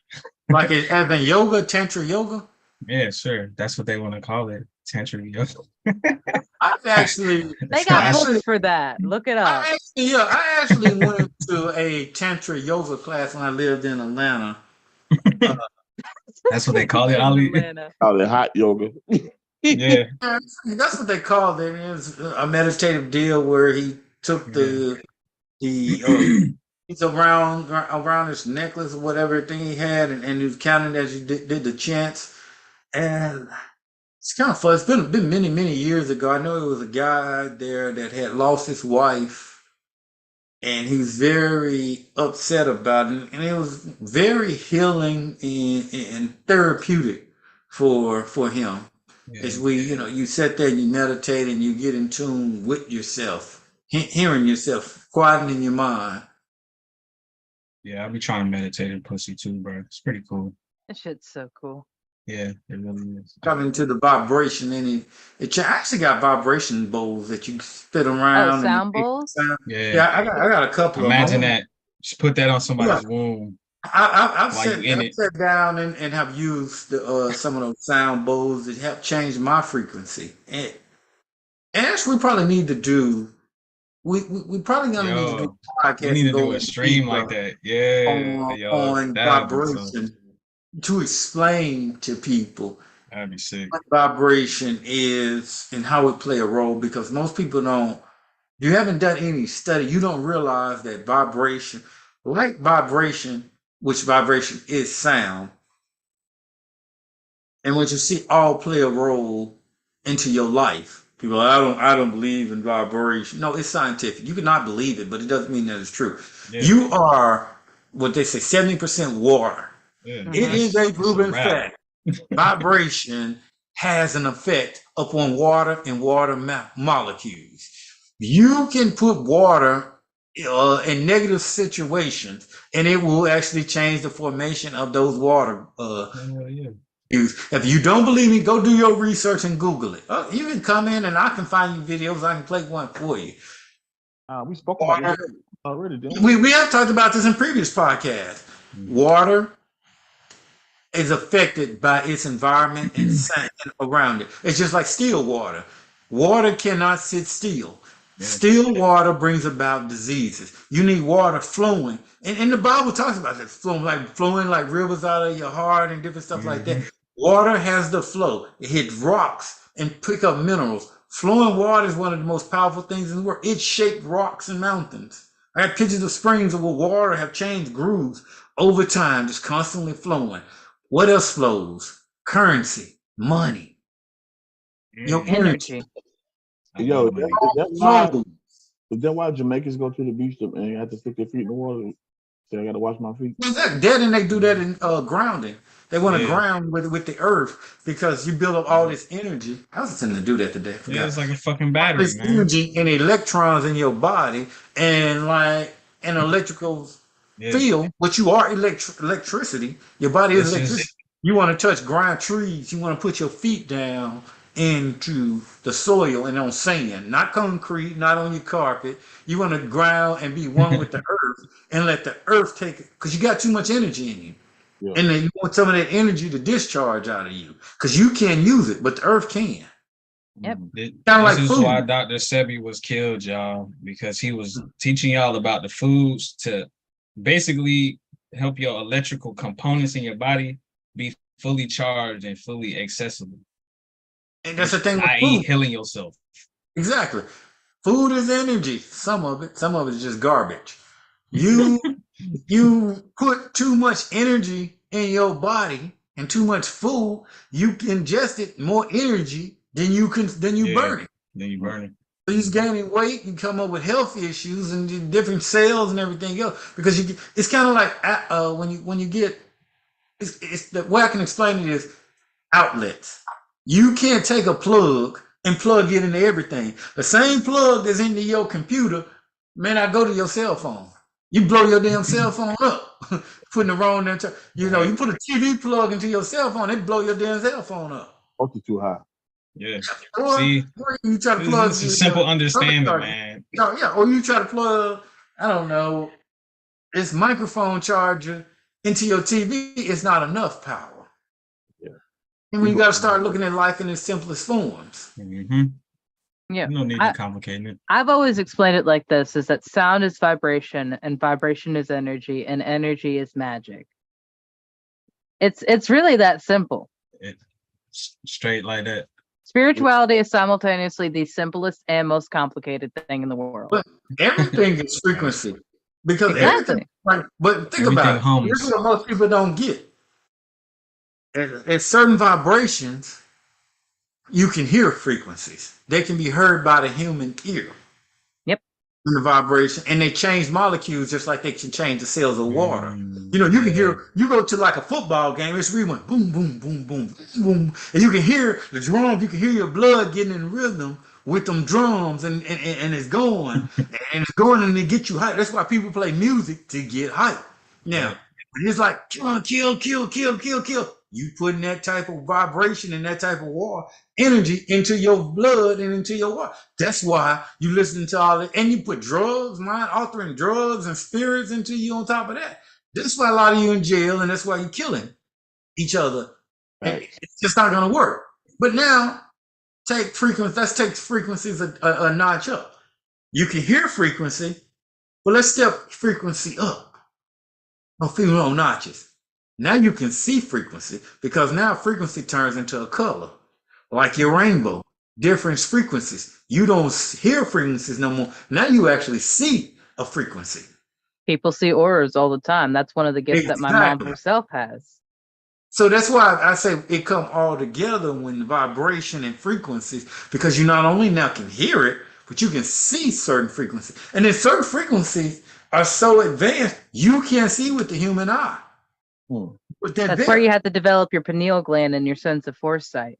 Like as in yoga, tantra yoga? Yeah, sure. That's what they want to call it. Tantra yoga. I've actually, They It's got class. books for that. Look it up. I actually went to a tantra yoga class when I lived in Atlanta. Uh, That's what they call it, In Ali. Atlanta. Call it hot yoga. Yeah, that's what they called it. It was a meditative deal where he took yeah. the he's around his necklace or whatever thing he had, and he was counting as you did the chants. And It's kind of fun. It's been many, many years ago. I know it was a guy there that had lost his wife, and he was very upset about it. And it was very healing and therapeutic for him. As Yeah, we, you sit there and you meditate and you get in tune with yourself, hearing yourself, quietening your mind. yeah. I'll be trying to meditate in pussy too, bro. It's pretty cool. That shit's so cool. Yeah, it really is. Coming to the vibration, and I actually got vibration bowls that you spit Oh, around and sound bowls? Yeah. yeah, I got a couple Imagine of them. that. Just put that on somebody's womb I've while you in I've it. sat down and have used some of those sound bowls that have changed my frequency. And actually, we probably need to do. We probably gonna need to do Yo, a we podcast need and to do go a stream like deeper that. Yeah, yo, on that'd be so. vibration to explain to people That'd be sick. what vibration is and how it play a role, because most people don't. You haven't done any study. You don't realize that vibration, like vibration, which vibration is sound, and what you see all play a role into your life. People, I don't believe in vibration. No, it's scientific. You cannot believe it, but it doesn't mean that it's true. Yeah, You are what they say, 70% water. yeah. Mhm. It is a That's a proven wrap. fact. Vibration has an effect upon water and water molecules. You can put water in negative situations, and it will actually change the formation of those water Hell yeah. If you don't believe me, go do your research and Google it. You can come in and I can find you videos. I can play one for you. We spoke about this already, didn't We have talked about this in previous podcasts. Water is affected by its environment and sand around it. It's just like still water. Water cannot sit still. Yeah. Still water brings about diseases. You need water flowing. And the Bible talks about this, flowing like rivers out of your heart and different stuff like that. Water has the flow. It hits rocks and pick up minerals. Flowing water is one of the most powerful things in the world. It shaped rocks and mountains. I have pictures of springs where water have changed grooves over time, just constantly flowing. What else flows? Currency, money, your energy. Energy. Yo, Money. is that why Jamaicans go to the beach and you have to stick their feet in the water? Say, I got to wash my feet. That and they do that in grounding. They want to Yeah. ground with the earth because you build up all this energy. I was intending to do that today. I forgot. Yeah, it's like a fucking battery, This man. energy and electrons in your body and like an electrical Yeah. field, which you are electricity. Your body is This is- electricity. You want to touch ground trees. You want to put your feet down into the soil and on sand, not concrete, not on your carpet. You want to ground and be one with the earth and let the earth take it because you got too much energy in you. Yeah. And then you want some of that energy to discharge out of you because you can't use it, but the earth can. Yep. This Kinda like is food. why Dr. Sebi was killed, y'all, because he was teaching y'all about the foods to basically help your electrical components in your body be fully charged and fully accessible, And that's the thing with i.e. food. healing yourself. Exactly. Food is energy. Some of it is just garbage. You put too much energy in your body and too much food, you ingested more energy than you Yeah. burn it. Then you burn it. So you're gaining weight, you come up with health issues and different cells and everything else because it's kind of like when you get it's the way I can explain it is outlets. You can't take a plug and plug it into everything. The same plug that's into your computer may not go to your cell phone. You blow your damn cell phone up, putting the wrong damn. You put a TV plug into your cell phone, it blow your damn cell phone up. Voltage too high. Yeah. Or See, you try to plug. it's a simple understanding, other man. No, yeah, or you try to plug. I don't know. This microphone charger into your TV. It's not enough power. Yeah. And when you got to start looking at life in its simplest forms. Mm-hmm. Yeah. No need to complicate it. I've always explained it like this, is that sound is vibration and vibration is energy and energy is magic. It's really that simple. Straight like that. Spirituality is simultaneously the simplest and most complicated thing in the world. But everything is frequency. Because everything, Exactly. but think Everything about it. hums. This is what most people don't get. At certain vibrations, you can hear frequencies. They can be heard by the human ear. Yep. In the vibration, and they change molecules just like they can change the cells of water. You know, you can Yeah. hear, you go to like a football game, it's really went boom, boom, boom, boom, boom, and you can hear the drums, you can hear your blood getting in rhythm with them drums, and it's going, and they get you hyped. That's why people play music to get hyped. Now, Right. it's like kill, kill, kill, kill, kill. You putting that type of vibration and that type of war energy into your blood and into your water. That's why you listen to all that, and you put drugs, mind altering drugs and spirits into you on top of that. That's why a lot of you in jail, and that's why you're killing each other. Right. It's just not gonna work. But now take frequency. Let's take frequencies a notch up. You can hear frequency, but let's step frequency up. No few on notches. Now you can see frequency because now frequency turns into a color, like your rainbow, different frequencies. You don't hear frequencies no more. Now you actually see a frequency. People see auras all the time. That's one of the gifts that my mom Exactly. herself has. So that's why I say it come all together when the vibration and frequencies, because you not only now can hear it, but you can see certain frequencies. And then certain frequencies are so advanced you can't see with the human eye. Hmm. But they're That's there. where you have to develop your pineal gland and your sense of foresight.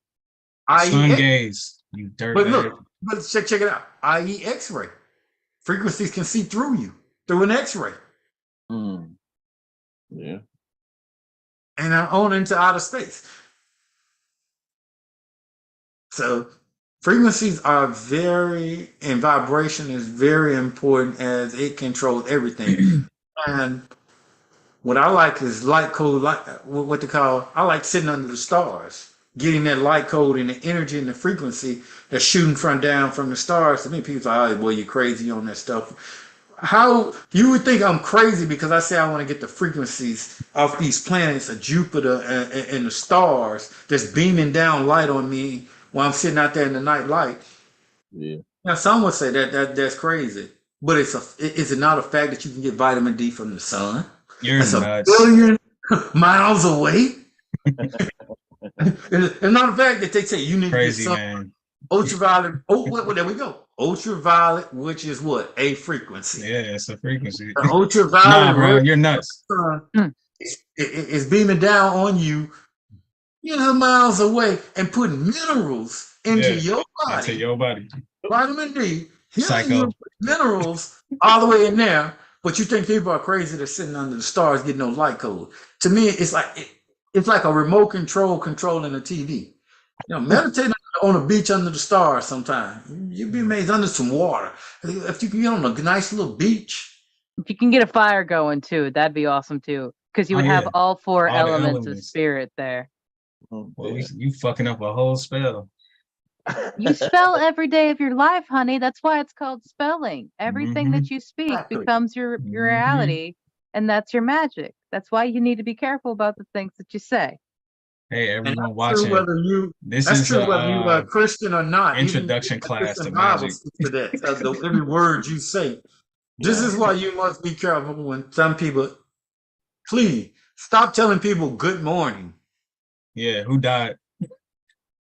Sun i.e. gaze, you dirt But bag. look, but check it out. I.e. X-ray. Frequencies can see through you through an X-ray, Mm. Yeah. and are on into outer space. So frequencies are very, and vibration is very important as it controls everything. And what I like is light code, like what they call. I like sitting under the stars, getting that light code and the energy and the frequency that's shooting from down from the stars. To me, people say, "Oh, boy, you're crazy on that stuff." How you would think I'm crazy because I say I want to get the frequencies off these planets of Jupiter and the stars that's beaming down light on me while I'm sitting out there in the night light. Yeah. Now, some would say that's crazy, but is it not a fact that you can get vitamin D from the sun? You're That's a nuts. billion miles away. It's not a fact that they say you need Crazy, to get some man. ultraviolet. Oh, well, there we go. Ultraviolet, which is what? A frequency. Yeah, it's a frequency. The ultraviolet Nah, bro, ray you're nuts. sun is beaming down on you, miles away, and putting minerals into Yeah, your into body. your body. Vitamin D, healing Psycho. you with minerals all the way in there. But you think people are crazy that's sitting under the stars getting no light code. To me, it's like a remote control controlling a TV. Meditate on a beach under the stars sometime. You'd be amazed under some water. If you can get on a nice little beach. If you can get a fire going too, that'd be awesome too. Because you Oh, would have yeah. all four All the elements of elements. spirit there. Oh, Well, yeah. you fucking up a whole spell. You spell every day of your life, honey. That's why it's called spelling. Everything Mhm. that you speak Exactly. becomes your Mhm. reality, and that's your magic. That's why you need to be careful about the things that you say. Hey, And everyone that's true watching. whether you This that's is true whether you are a Christian or not. introduction Even the class to Christian Bible magic. speaks to that. Every word you say. This Yeah. is why you must be careful when some people, please stop telling people good morning. Yeah, who died?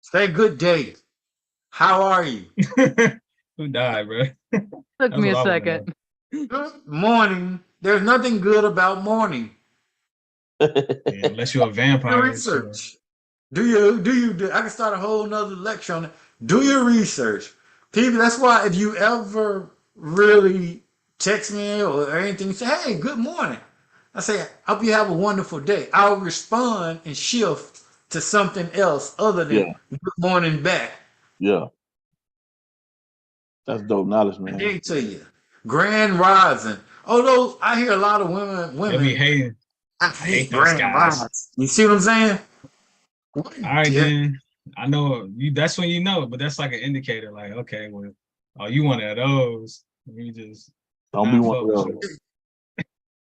Say good day. How are you? Who died, bro? Took That's me a what I wanna second. Good morning. There's nothing good about morning. Yeah, unless you're a Do vampire. your Sure. research. I can start a whole nother lecture on it. Do your research. People, that's why if you ever really text me or anything, say, hey, good morning. I say, I hope you have a wonderful day. I'll respond and shift to something else other than Yeah. good morning back. Yeah. That's dope knowledge, I man. dare to you. Grand rising. Although I hear a lot of They'll be women, hating. I hate hate those grand guys. rising. You see what I'm saying? What All right, did- then. I know you. That's when you know, but that's like an indicator. Like, okay, well, oh, you one of those. You just Don't be nah, one fuck of with those.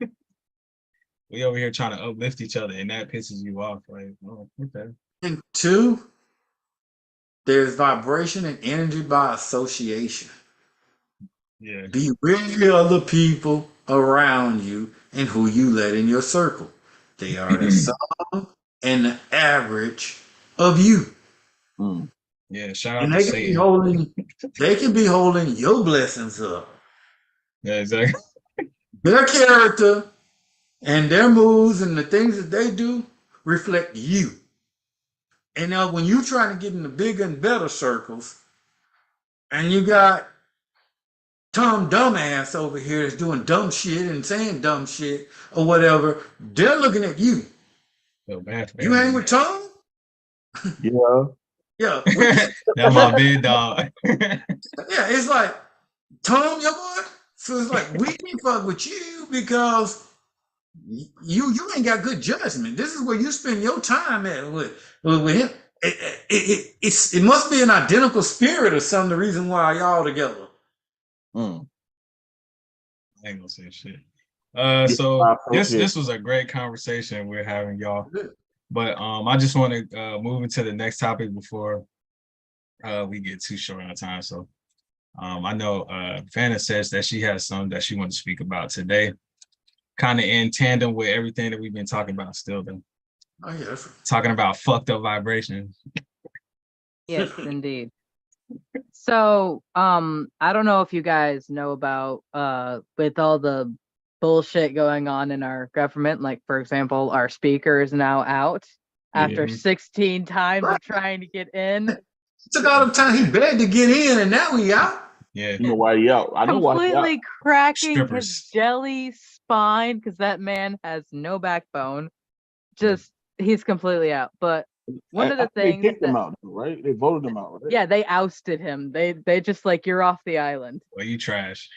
you. We over here trying to uplift each other, and that pisses you off. Like, oh, okay. And two, there's vibration and energy by association. Yeah. Be wary of the people around you and who you let in your circle. They are the sum and the average of you. Mm. Yeah, shout out And to Satan. they can be holding your blessings up. Yeah, exactly. Their character and their moves and the things that they do reflect you. And now when you trying to get in the bigger and better circles, and you got Tom Dumbass over here that's doing dumb shit and saying dumb shit or whatever, they're looking at you. So bad You hang with Tom? Yeah. Yeah. That's my big dog. Yeah, it's like, Tom, your boy. So it's like, we can fuck with you because you ain't got good judgment. This is where you spend your time at with him. It must be an identical spirit or some the reason why y'all together. Mm. I ain't gonna say shit. Yeah, So this yeah. this was a great conversation we're having, y'all. But I just want to move into the next topic before we get too short on time. So I know Vanna says that she has some that she wants to speak about today, kind of in tandem with everything that we've been talking about still. Then Oh yeah, talking about fucked up vibrations. Yes, indeed. So, I don't know if you guys know about with all the bullshit going on in our government, like for example, our speaker is now out after Mhm. 16 times of trying to get in. took all the time he begged to get in, and now he out. Yeah. You know why he out? I know why he out. Completely cracking Strippers. his jelly spine because that man has no backbone. Just he's completely out. But one of the They things kicked him that out, right? They voted him out, right? yeah, they ousted him. They just like you're off the island. Well, you trash.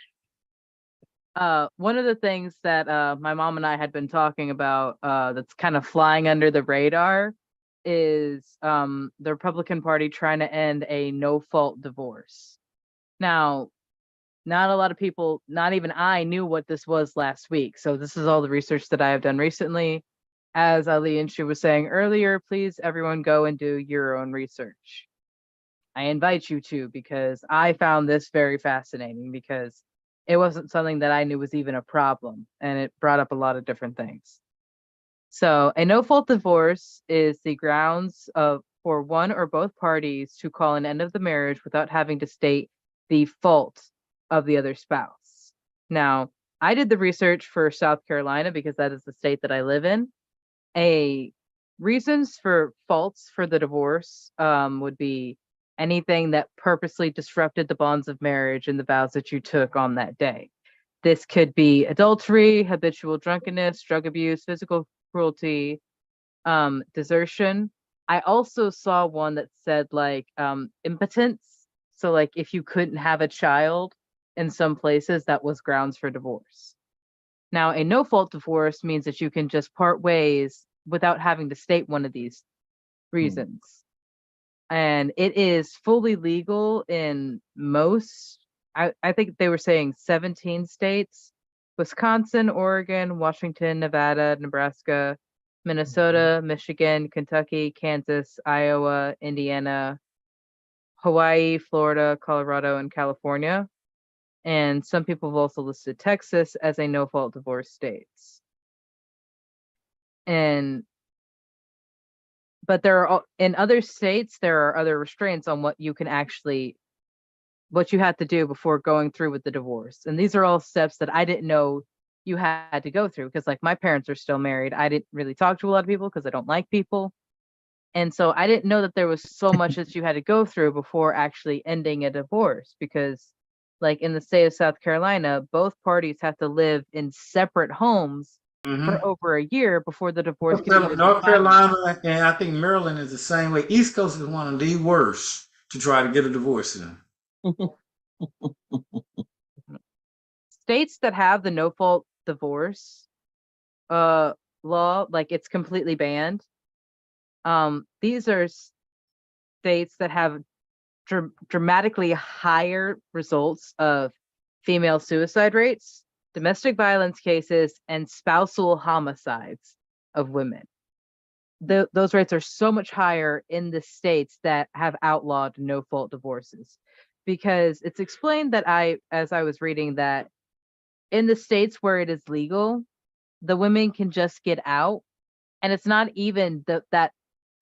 One of the things that my mom and I had been talking about that's kind of flying under the radar is the Republican Party trying to end a no-fault divorce. Now, not a lot of people, not even I, knew what this was last week. So this is all the research that I have done recently. As Ali and Shu was saying earlier, please everyone go and do your own research. I invite you to because I found this very fascinating because it wasn't something that I knew was even a problem, and it brought up a lot of different things. So, a no-fault divorce is the grounds for one or both parties to call an end of the marriage without having to state the fault of the other spouse. Now, I did the research for South Carolina because that is the state that I live in. A reasons for faults for the divorce would be anything that purposely disrupted the bonds of marriage and the vows that you took on that day. This could be adultery, habitual drunkenness, drug abuse, physical cruelty, desertion. I also saw one that said like impotence. So like if you couldn't have a child in some places, that was grounds for divorce. Now, a no-fault divorce means that you can just part ways without having to state one of these reasons. And it is fully legal in most, I think they were saying 17 states: Wisconsin, Oregon, Washington, Nevada, Nebraska, Minnesota, Michigan, Kentucky, Kansas, Iowa, Indiana, Hawaii, Florida, Colorado, and California. And some people have also listed Texas as a no-fault divorce states. But in other states, there are other restraints on what you have to do before going through with the divorce. And these are all steps that I didn't know you had to go through because like my parents are still married. I didn't really talk to a lot of people because I don't like people. And so I didn't know that there was so much that you had to go through before actually ending a divorce because like in the state of South Carolina, both parties have to live in separate homes for over a year before the divorce can even North be finalized. Carolina and I think Maryland is the same way. East Coast is one of the worst to try to get a divorce in. States that have the no-fault divorce law, like it's completely banned. These are states that have dramatically higher results of female suicide rates, domestic violence cases, and spousal homicides of women. Those rates are so much higher in the states that have outlawed no-fault divorces, because it's explained that as I was reading, that in the states where it is legal, the women can just get out, and it's not even that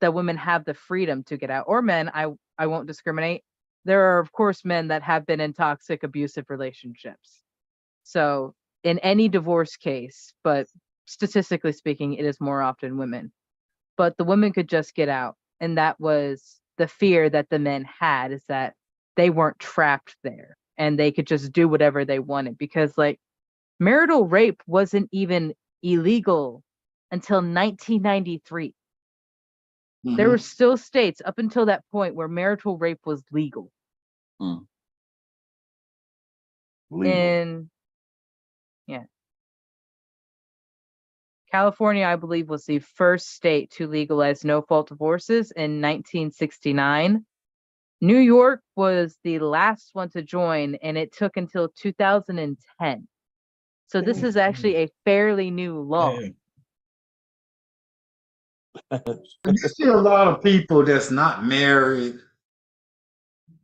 that women have the freedom to get out, or men. I won't discriminate. There are, of course, men that have been in toxic, abusive relationships. So in any divorce case, but statistically speaking, it is more often women. But the women could just get out. And that was the fear that the men had, is that they weren't trapped there and they could just do whatever they wanted. Because like marital rape wasn't even illegal until 1993. There were still states up until that point where marital rape was legal. Legal. And yeah. California, I believe, was the first state to legalize no-fault divorces in 1969. New York was the last one to join, and it took until 2010. So this is actually a fairly new law. You see a lot of people that's not married.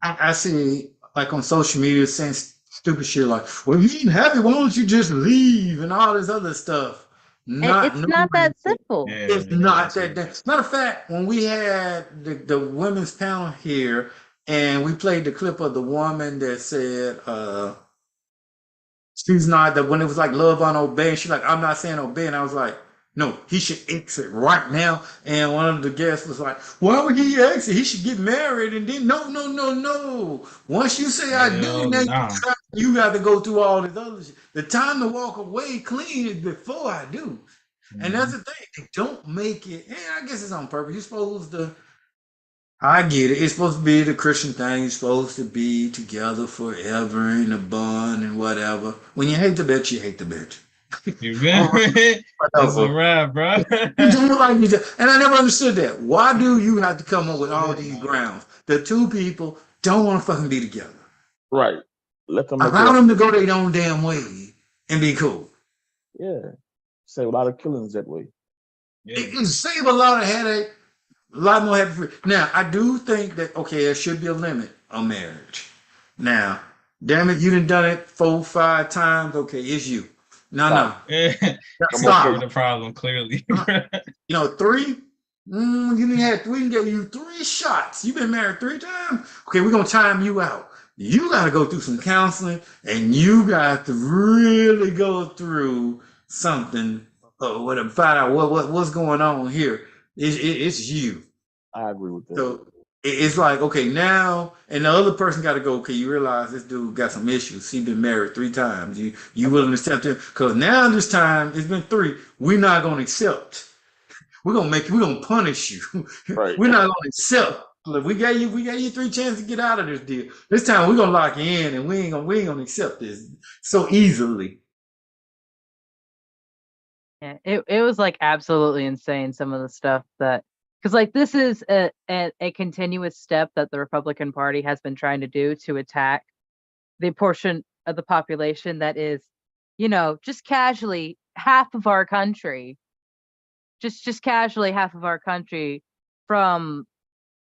I see like on social media saying stupid shit like, well, you ain't happy, why don't you just leave and all this other stuff. And it's not that simple. It's not that. Matter of fact, when we had the women's panel here and we played the clip of the woman that said she's not, that when it was like love on obey, and she's like, I'm not saying obey, and I was like, no, he should exit right now. And one of the guests was like, why would he exit? He should get married. And then no. Once you say I do, now you got to go through all this other shit. The time to walk away clean is before I do. And that's the thing. They don't make it. And I guess it's on purpose. You're supposed to, I get it. It's supposed to be the Christian thing. You're supposed to be together forever in a bond and whatever. When you hate the bitch, you hate the bitch. You been That's a wrap, bro. You do like you do. And I never understood that. Why do you have to come up with all these grounds? The two people don't want to fucking be together. Right. Let them allow them to go their own damn way and be cool. Yeah. Save a lot of killings that way. It can save a lot of headache, a lot more headache. Now, I do think that, okay, there should be a limit on marriage. Now, damn it, you done it 4, 5 times. Okay, it's you. No. Stop. The problem, clearly. 3? You didn't have 3 and gave you 3 shots. You've been married 3 times. Okay, we're gonna time you out. You gotta go through some counseling, and you got to really go through something or find out what's going on here. It's you. I agree with that. So it's like, okay, now, and the other person got to go, okay, you realize this dude got some issues. He been married 3 times. You willing to accept him? Because now this time, it's been 3. We're not going to accept. We're going to punish you. Right. We're not going to accept. Look, we gave you 3 chances to get out of this deal. This time we're going to lock you in, and we ain't going to accept this so easily. Yeah, it was like absolutely insane, some of the stuff that, because like this is a continuous step that the Republican Party has been trying to do to attack the portion of the population that is, just casually half of our country, just casually half of our country, from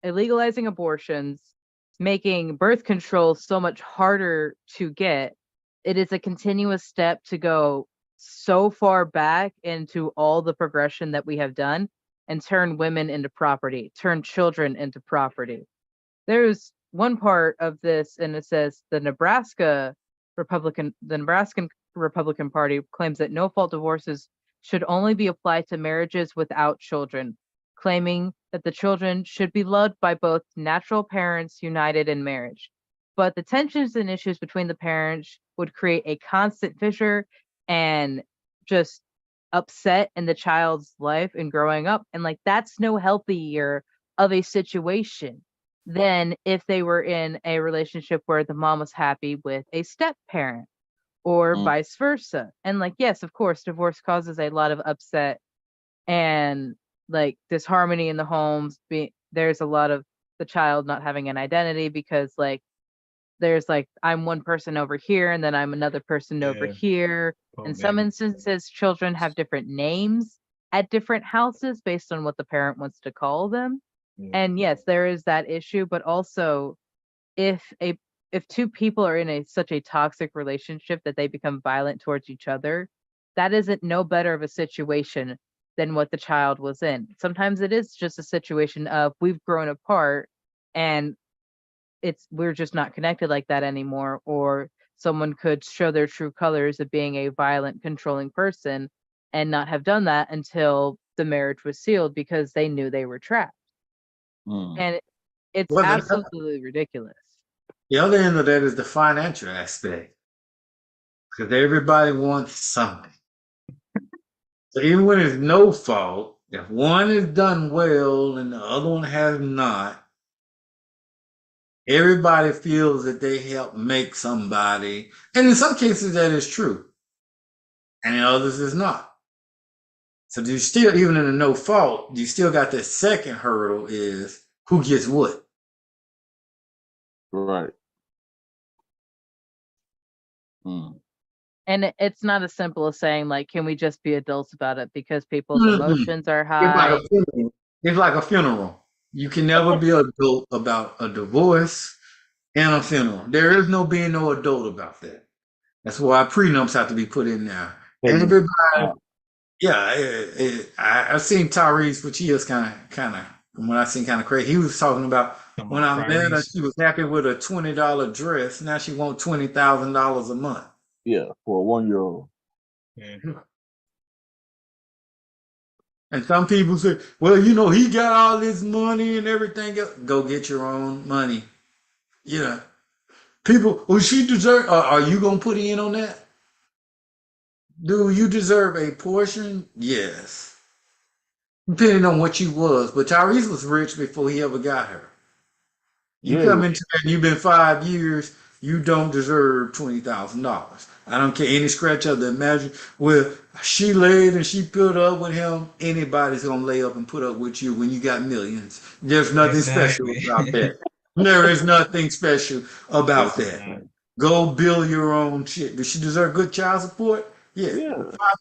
illegalizing abortions, making birth control so much harder to get. It is a continuous step to go so far back into all the progression that we have done and turn women into property, turn children into property. There's one part of this, and it says the Nebraskan Republican Party claims that no-fault divorces should only be applied to marriages without children, claiming that the children should be loved by both natural parents united in marriage. But the tensions and issues between the parents would create a constant fissure and just upset in the child's life and growing up. And like, that's no healthier of a situation than if they were in a relationship where the mom was happy with a step parent or vice versa. And like, yes, of course, divorce causes a lot of upset and like disharmony in the homes. There's a lot of the child not having an identity because like, there's like, I'm one person over here and then I'm another person over here. In some instances, children have different names at different houses based on what the parent wants to call them. And yes, there is that issue, but also if 2 people are in such a toxic relationship that they become violent towards each other, that isn't no better of a situation than what the child was in. Sometimes it is just a situation of we've grown apart and we're just not connected like that anymore, or someone could show their true colors of being a violent, controlling person and not have done that until the marriage was sealed because they knew they were trapped. And it's Well, absolutely ridiculous. the other end of that is the financial aspect, because everybody wants something. So even when it's no fault, if one is done well and the other one has not, everybody feels that they help make somebody. And in some cases, that is true. And in others, it's not. So you still, even in a no fault, you still got that second hurdle is who gets what. Right. And it's not as simple as saying, like, can we just be adults about it? Because people's Mhm. emotions are It's like high. a funeral. It's like a funeral. You can never be adult about a divorce and a funeral. There is being no adult about that. That's why prenups have to be put in there. Everybody, yeah. I've seen Tyrese, which he is kind of, from what I seen, kind of crazy. He was talking about when I met her, she was happy with a $20 dress. Now she wants $20,000 a month. Yeah, for a 1-year-old. Yeah. And some people say, well, he got all this money and everything else. Go get your own money. Yeah. People, well, she deserve, are you going to put in on that? Do you deserve a portion? Yes. Depending on what you was. But Tyrese was rich before he ever got her. You come into that and you've been 5 years, you don't deserve $20,000. I don't care any scratch of the imagine. Well, she laid and she put up with him. Anybody's gonna lay up and put up with you when you got millions. There's nothing special about that. There is nothing special about that. Go build your own shit. Does she deserve good child support? Yeah.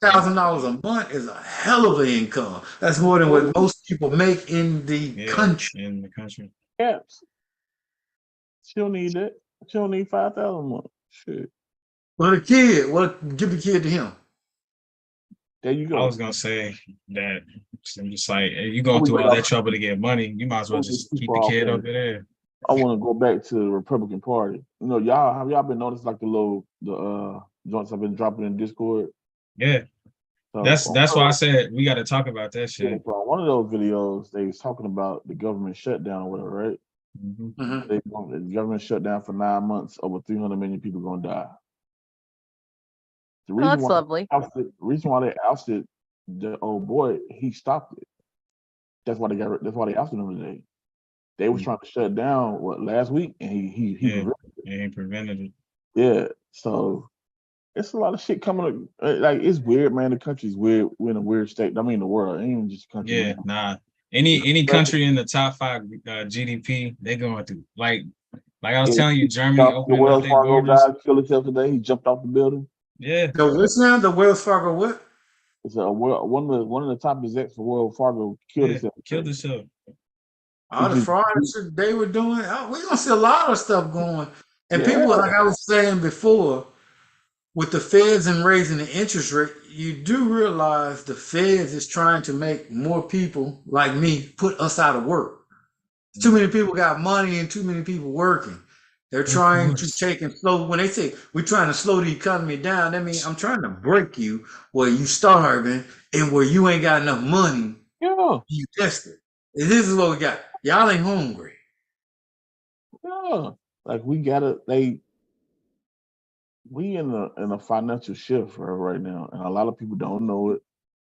$5,000 a month is a hell of an income. That's more than what most people make in the country. In the country. Yes. She don't need that. She don't need 5,000 a month. Shit. Well, the kid, give the kid to him. There you go. I was gonna say that I'm just like, you going through all that trouble to get money, you might as well just keep the kid over there. I want to go back to the Republican Party. Y'all have y'all been noticing like the joints I've been dropping in Discord? Yeah. So, that's why I said we got to talk about that shit. One of those videos, they was talking about the government shutdown or whatever, right? Mm-hmm. The government shut down for 9 months. Over 300 million people gonna die. The reason that's lovely. The reason why they ousted the old boy, he stopped it. That's why they ousted him today. They was trying to shut down last week, and he prevented it. Yeah, so it's a lot of shit coming up. Like, it's weird, man. The country's weird. We're in a weird state. I mean, the world. It ain't even just the country. Yeah, man. nah. Any country in the top 5 GDP, they going through like I was telling you, Germany opened the up Wells their Fargo borders. guy killed himself today. He jumped off the building. Yeah. The Wells Fargo what? It's one of the top execs for Wells Fargo killed himself. Killed himself. All the fraud shit they were doing. We're gonna see a lot of stuff going. And people, like I was saying before, with the feds and raising the interest rate, you do realize the feds is trying to make more people like me put us out of work. Too many people got money and too many people working. They're trying to take and slow. When they say we're trying to slow the economy down, that means I'm trying to break you where you starving and where you ain't got enough money. Yeah. You tested. This is what we got. Y'all ain't hungry. Yeah. Like we in a financial shift right now, and a lot of people don't know it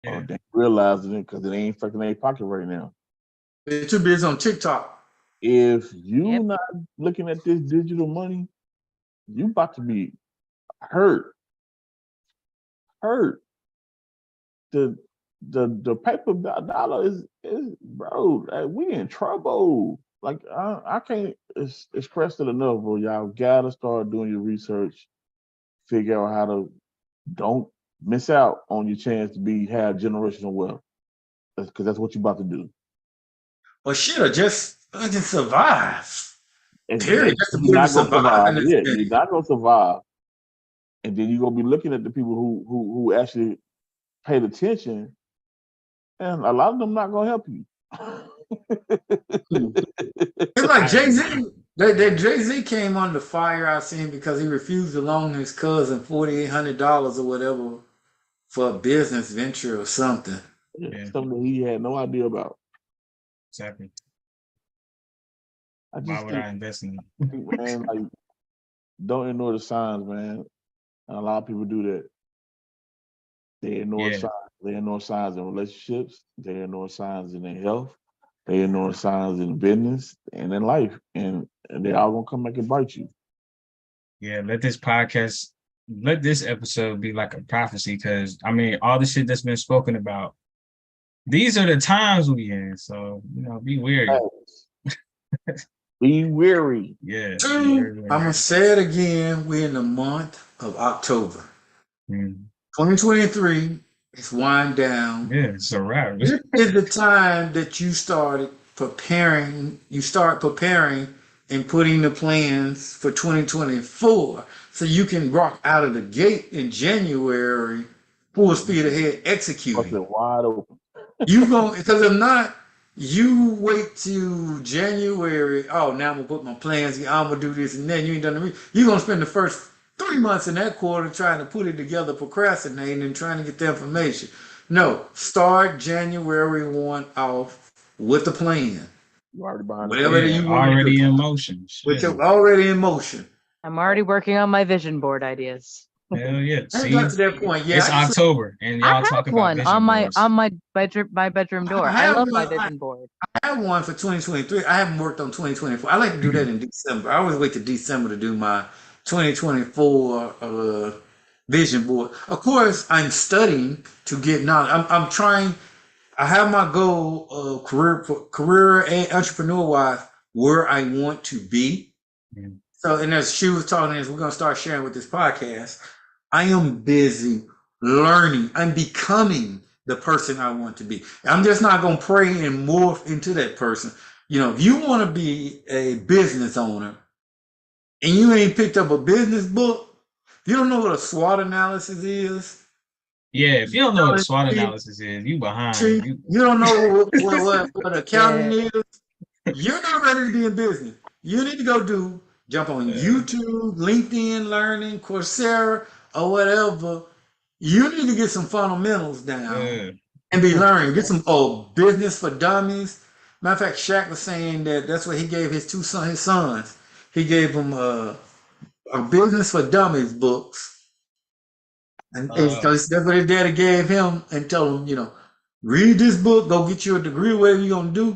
or they realizing it because it ain't affecting their pocket right now. They're too busy on TikTok. If you not looking at this digital money, you about to be hurt. The paper dollar is bro. Like, we in trouble. Like I can't express it enough, bro. Y'all gotta start doing your research. Figure out how to don't miss out on your chance to have generational wealth. Because that's what you're about to do. Well, shit, or just survive. Period. You're not gonna survive. Yeah, you're not gonna survive. And then you're gonna be looking at the people who actually paid attention and a lot of them not gonna help you. It's like Jay-Z. That Jay-Z came under fire, I seen, because he refused to loan his cousin $4,800 or whatever for a business venture or something. Yeah. Something he had no idea about. Exactly. I Why just would I invest in it? think, man, like, don't ignore the signs, man. And a lot of people do that. They ignore Yeah. signs. They ignore signs in relationships. They ignore signs in their health. They ignore signs in business and in life. And they all gonna come back and bite you. Yeah, let this episode be like a prophecy, because I mean, all the shit that's been spoken about, these are the times we in. So, be wary. Be weary. Yeah. I'm gonna say it again. We're in the month of October. 2023 is wind down. Yeah, it's a wrap. This is the time that you start preparing and putting the plans for 2024, so you can rock out of the gate in January, full speed ahead, executing. Fucking wide open. You going, because if not, you wait till January. Oh, now I'm gonna put my plans. I'm gonna do this, and then you ain't done the. You're gonna spend the first 3 months in that quarter trying to put it together, procrastinating and trying to get the information. No, start January 1 off with the plan. You already behind Whatever the you want already to do. in motion. Which are already in motion. I'm already working on my vision board ideas. Hell yeah. I See, got to that point. Yeah, it's October, and I y'all have talk about one vision on my boards. bedroom door. I have love my one. vision board. I have one for 2023. I haven't worked on 2024. I like to do that in December. I always wait to December to do my 2024 vision board. Of course, I'm studying to get knowledge. I'm trying. I have my goal of career and entrepreneur wise where I want to be. Mhm. So, and as she was talking, as we're gonna start sharing with this podcast, I am busy learning. I'm becoming the person I want to be. I'm just not gonna pray and morph into that person. If you want to be a business owner and you ain't picked up a business book, you don't know what a SWOT analysis is. Yeah, if you don't know what a SWOT analysis is, you behind. You don't know what accounting is. You're not ready to be in business. You need to jump on YouTube, LinkedIn Learning, Coursera, or whatever. You need to get some fundamentals down and be learning. Get some business for dummies. Matter of fact, Shaq was saying that's what he gave his sons. He gave them a business for dummies books. And because that's what his daddy gave him and told him, read this book, go get you a degree, whatever you're going to do.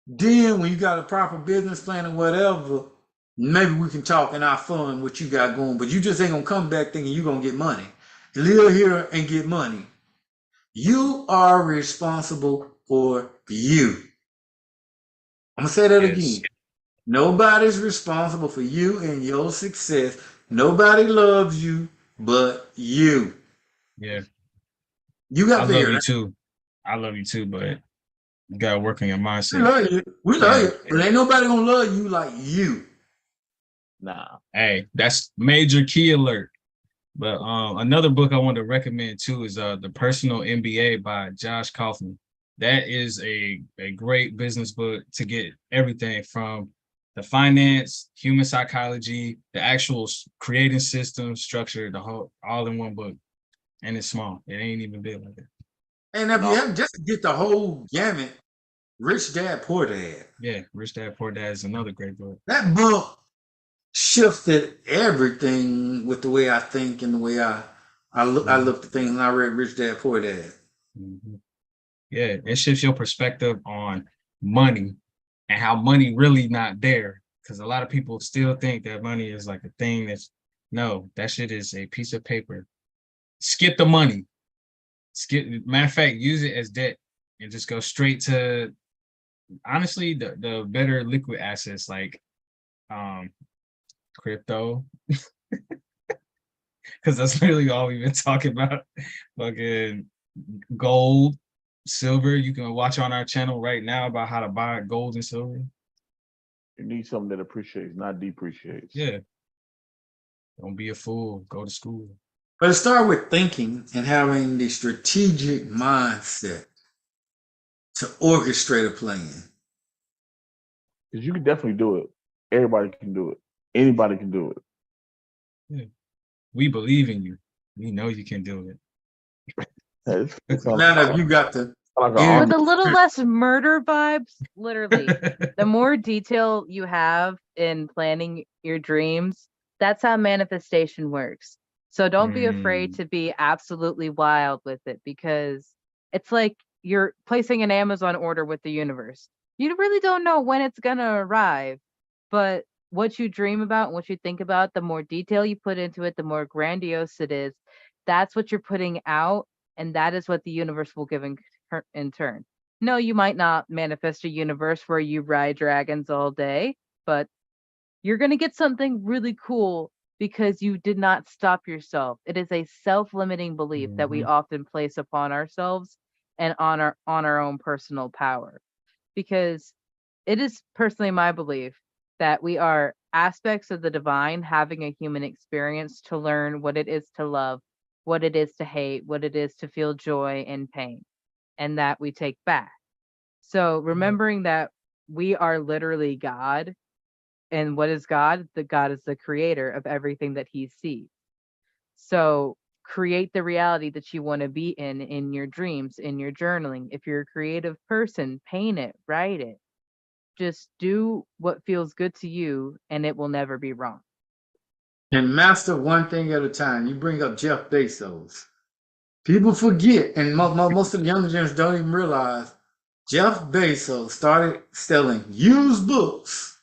Then when you got a proper business plan or whatever, maybe we can talk and have fun what you got going. But you just ain't going to come back thinking you're going to get money. Live here and get money. You are responsible for you. I'm going to say that again. Nobody's responsible for you and your success. Nobody loves you but you. Yeah. You got to figure it out. I love you too, but you gotta work on your mindset. We love you. We love you. But ain't nobody gonna love you like you. Nah. Hey, that's major key alert. But another book I want to recommend too is The Personal MBA by Josh Kaufman. That is a great business book to get everything from the finance, human psychology, the actual creating systems, structure, the whole, all in one book. And it's small. It ain't even big like that. And if you haven't, just get the whole gamut, Rich Dad, Poor Dad. Yeah, Rich Dad, Poor Dad is another great book. That book shifted everything with the way I think and the way I looked at things when I read Rich Dad, Poor Dad. Mm-hmm. Yeah, it shifts your perspective on money and how money really not there. Because a lot of people still think that money is like a thing no, that shit is a piece of paper. Skip the money. Matter of fact, use it as debt and just go straight to, honestly, the better liquid assets like crypto. Because that's literally all we've been talking about. Fucking gold, silver. You can watch on our channel right now about how to buy gold and silver. You need something that appreciates, not depreciates. Yeah. Don't be a fool. Go to school. But it started with thinking and having the strategic mindset. to orchestrate a plan. Because you can definitely do it. Everybody can do it. Anybody can do it. Yeah. We believe in you. We know you can do it. It's Now that you got the like an Yeah. With army. a little less murder vibes, literally. The more detail you have in planning your dreams, that's how manifestation works. So don't be afraid to be absolutely wild with it, because it's like you're placing an Amazon order with the universe. You really don't know when it's going to arrive, but what you dream about and what you think about, the more detail you put into it, the more grandiose it is. That's what you're putting out, and that is what the universe will give in turn. No, you might not manifest a universe where you ride dragons all day, but you're going to get something really cool because you did not stop yourself. It is a self-limiting belief that we often place upon ourselves and on our own personal power. Because it is personally my belief that we are aspects of the divine having a human experience to learn what it is to love, what it is to hate, what it is to feel joy and pain, and that we take back. So remembering that we are literally God, and what is God? The God is the creator of everything that he sees. So create the reality that you want to be in your dreams, in your journaling. If you're a creative person, paint it, write it. Just do what feels good to you, and it will never be wrong. and master one thing at a time. You bring up Jeff Bezos. People forget, and most of the younger generation don't even realize Jeff Bezos started selling used books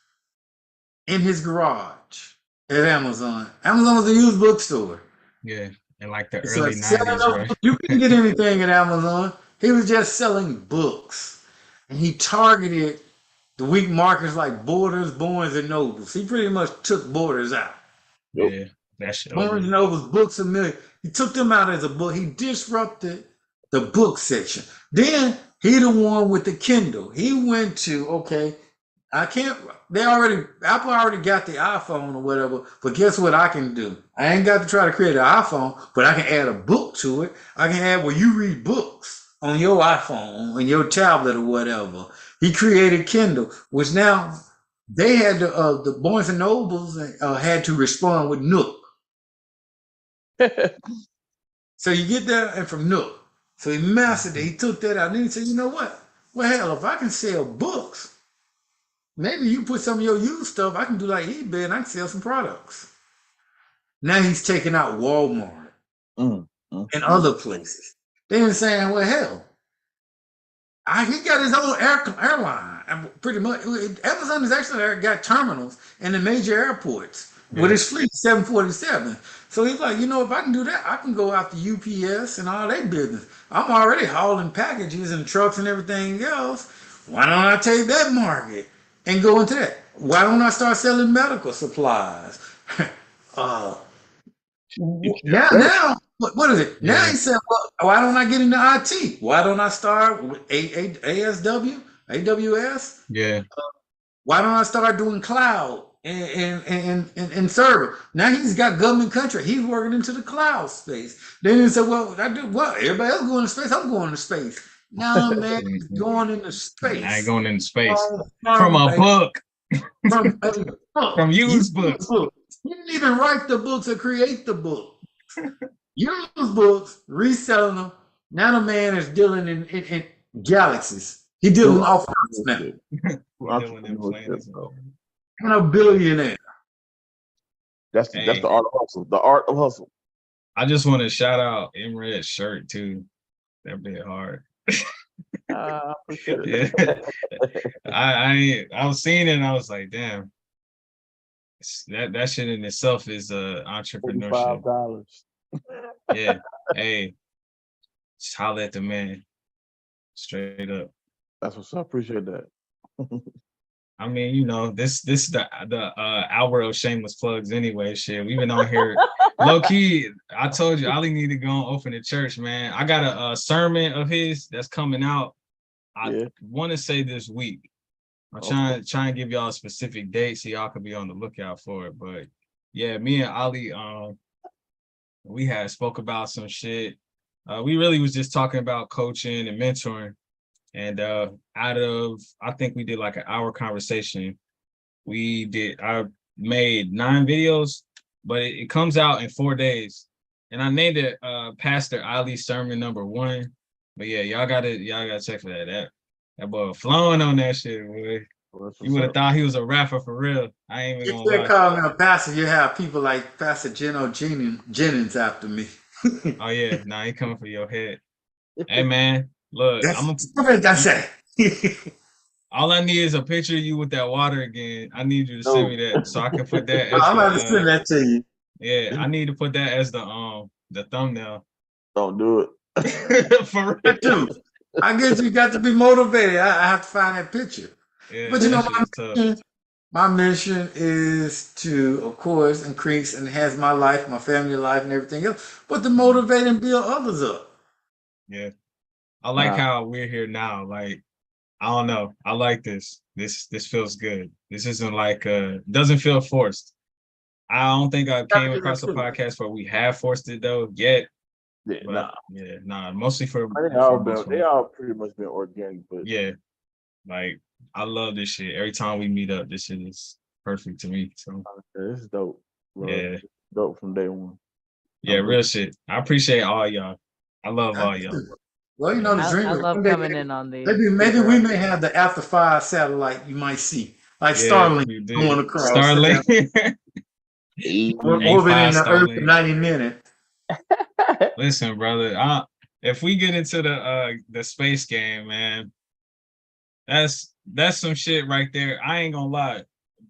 in his garage at Amazon. Amazon was a used bookstore. Yeah, in like the So early selling 90s, those right? books, you couldn't get anything at Amazon. He was just selling books. And he targeted the weak markets like Borders, Barnes, and Nobles. He pretty much took Borders out. Yeah, that shit Barnes over. and Noble's Books a Million. He took them out as a book. He disrupted the book section. Then he the one with the Kindle. He went to, okay, I can't, Apple already got the iPhone or whatever, but guess what I can do? I ain't got to try to create an iPhone, but I can add a book to it. I can add where you read books on your iPhone, on your tablet or whatever. He created Kindle, which now they had the Barnes and Nobles had to respond with Nook. So you get that and from Nook. So he mastered it. He took that out. And then he said, you know what? Well, hell, if I can sell books, maybe you put some of your used stuff, I can do like eBay and I can sell some products. Now he's taking out Walmart and other places. Then saying, well, hell, he got his own airline. Pretty much, Amazon has actually got terminals in the major airports with his fleet 747. So he's like, you know, if I can do that, I can go after UPS and all that business. I'm already hauling packages and trucks and everything else. Why don't I take that market and go into that? Why don't I start selling medical supplies? Now, what is it? Yeah. Now he said, well, why don't I get into IT? Why don't I start with AWS? Yeah. Why don't I start doing cloud and server? Now he's got government contract. He's working into the cloud space. Then he said, well, I do what? Everybody else going to space. I'm going to space. Now, man, he's going into space. I ain't going into space. From a book. From used books. He didn't even write the books or create the book. Use books, reselling them. Now the man is dealing in galaxies. He dealing off Earth now. And a billionaire. That's the art of hustle. The art of hustle. I just want to shout out Imred's shirt too. That bit hard. For sure. Yeah. I was seeing it and I was like, damn. That shit in itself is entrepreneurship. $45. Yeah. Hey, just holler at the man. Straight up. That's what's up. I appreciate that. I mean, you know, this is the hour of shameless plugs anyway. Shit, we've been on here low key. I told you, Ali need to go and open the church, man. I got a sermon of his that's coming out. I want to say this week. I'm trying to give y'all a specific date so y'all can be on the lookout for it. But yeah, me and Ali, we had spoke about some shit. We really was just talking about coaching and mentoring. And out of, I think we did like an hour conversation. I made 9 videos, but it comes out in 4 days. And I named it Pastor Ali's Sermon #1. But yeah, y'all gotta check for that. That boy flowing on that shit, boy. You would have thought he was a rapper for real. I ain't even If gonna you lie. call me a pastor, you have people like Pastor Jennings after me. Oh yeah, nah, he coming for your head. Hey man, look, That's I'm what I say. all I need is a picture of you with that water again. I need you to send me that so I can put that as I'm about to send the that to you. yeah, I need to put that as the thumbnail. Don't do it. For That real. too. I guess you got to be motivated. I have to find that picture. Yeah, But you know, that shit is tough. my mission is to, of course, increase and enhance my life, my family life, and everything else, but to motivate and build others up. Yeah. I like Nah. how we're here now. Like, I don't know. I like this. This feels good. This isn't like doesn't feel forced. I don't think I came across a podcast where we have forced it though yet. Yeah, But nah. yeah, mostly for They all pretty much been organic, but yeah. Like I love this shit. Every time we meet up, this shit is perfect to me. So this is dope. Bro. yeah. Dope from day one. Yeah, real shit. I appreciate all y'all. I love all y'all. Well, you know, the dream I is love one day coming in on these. maybe we may have the after 5 satellite you might see, like Yeah, Starlink we did. going across. Starlink. Orbiting the Earth Starlink. in 90 minutes. Listen, brother. If we get into the space game, man, that's some shit right there. I ain't gonna lie.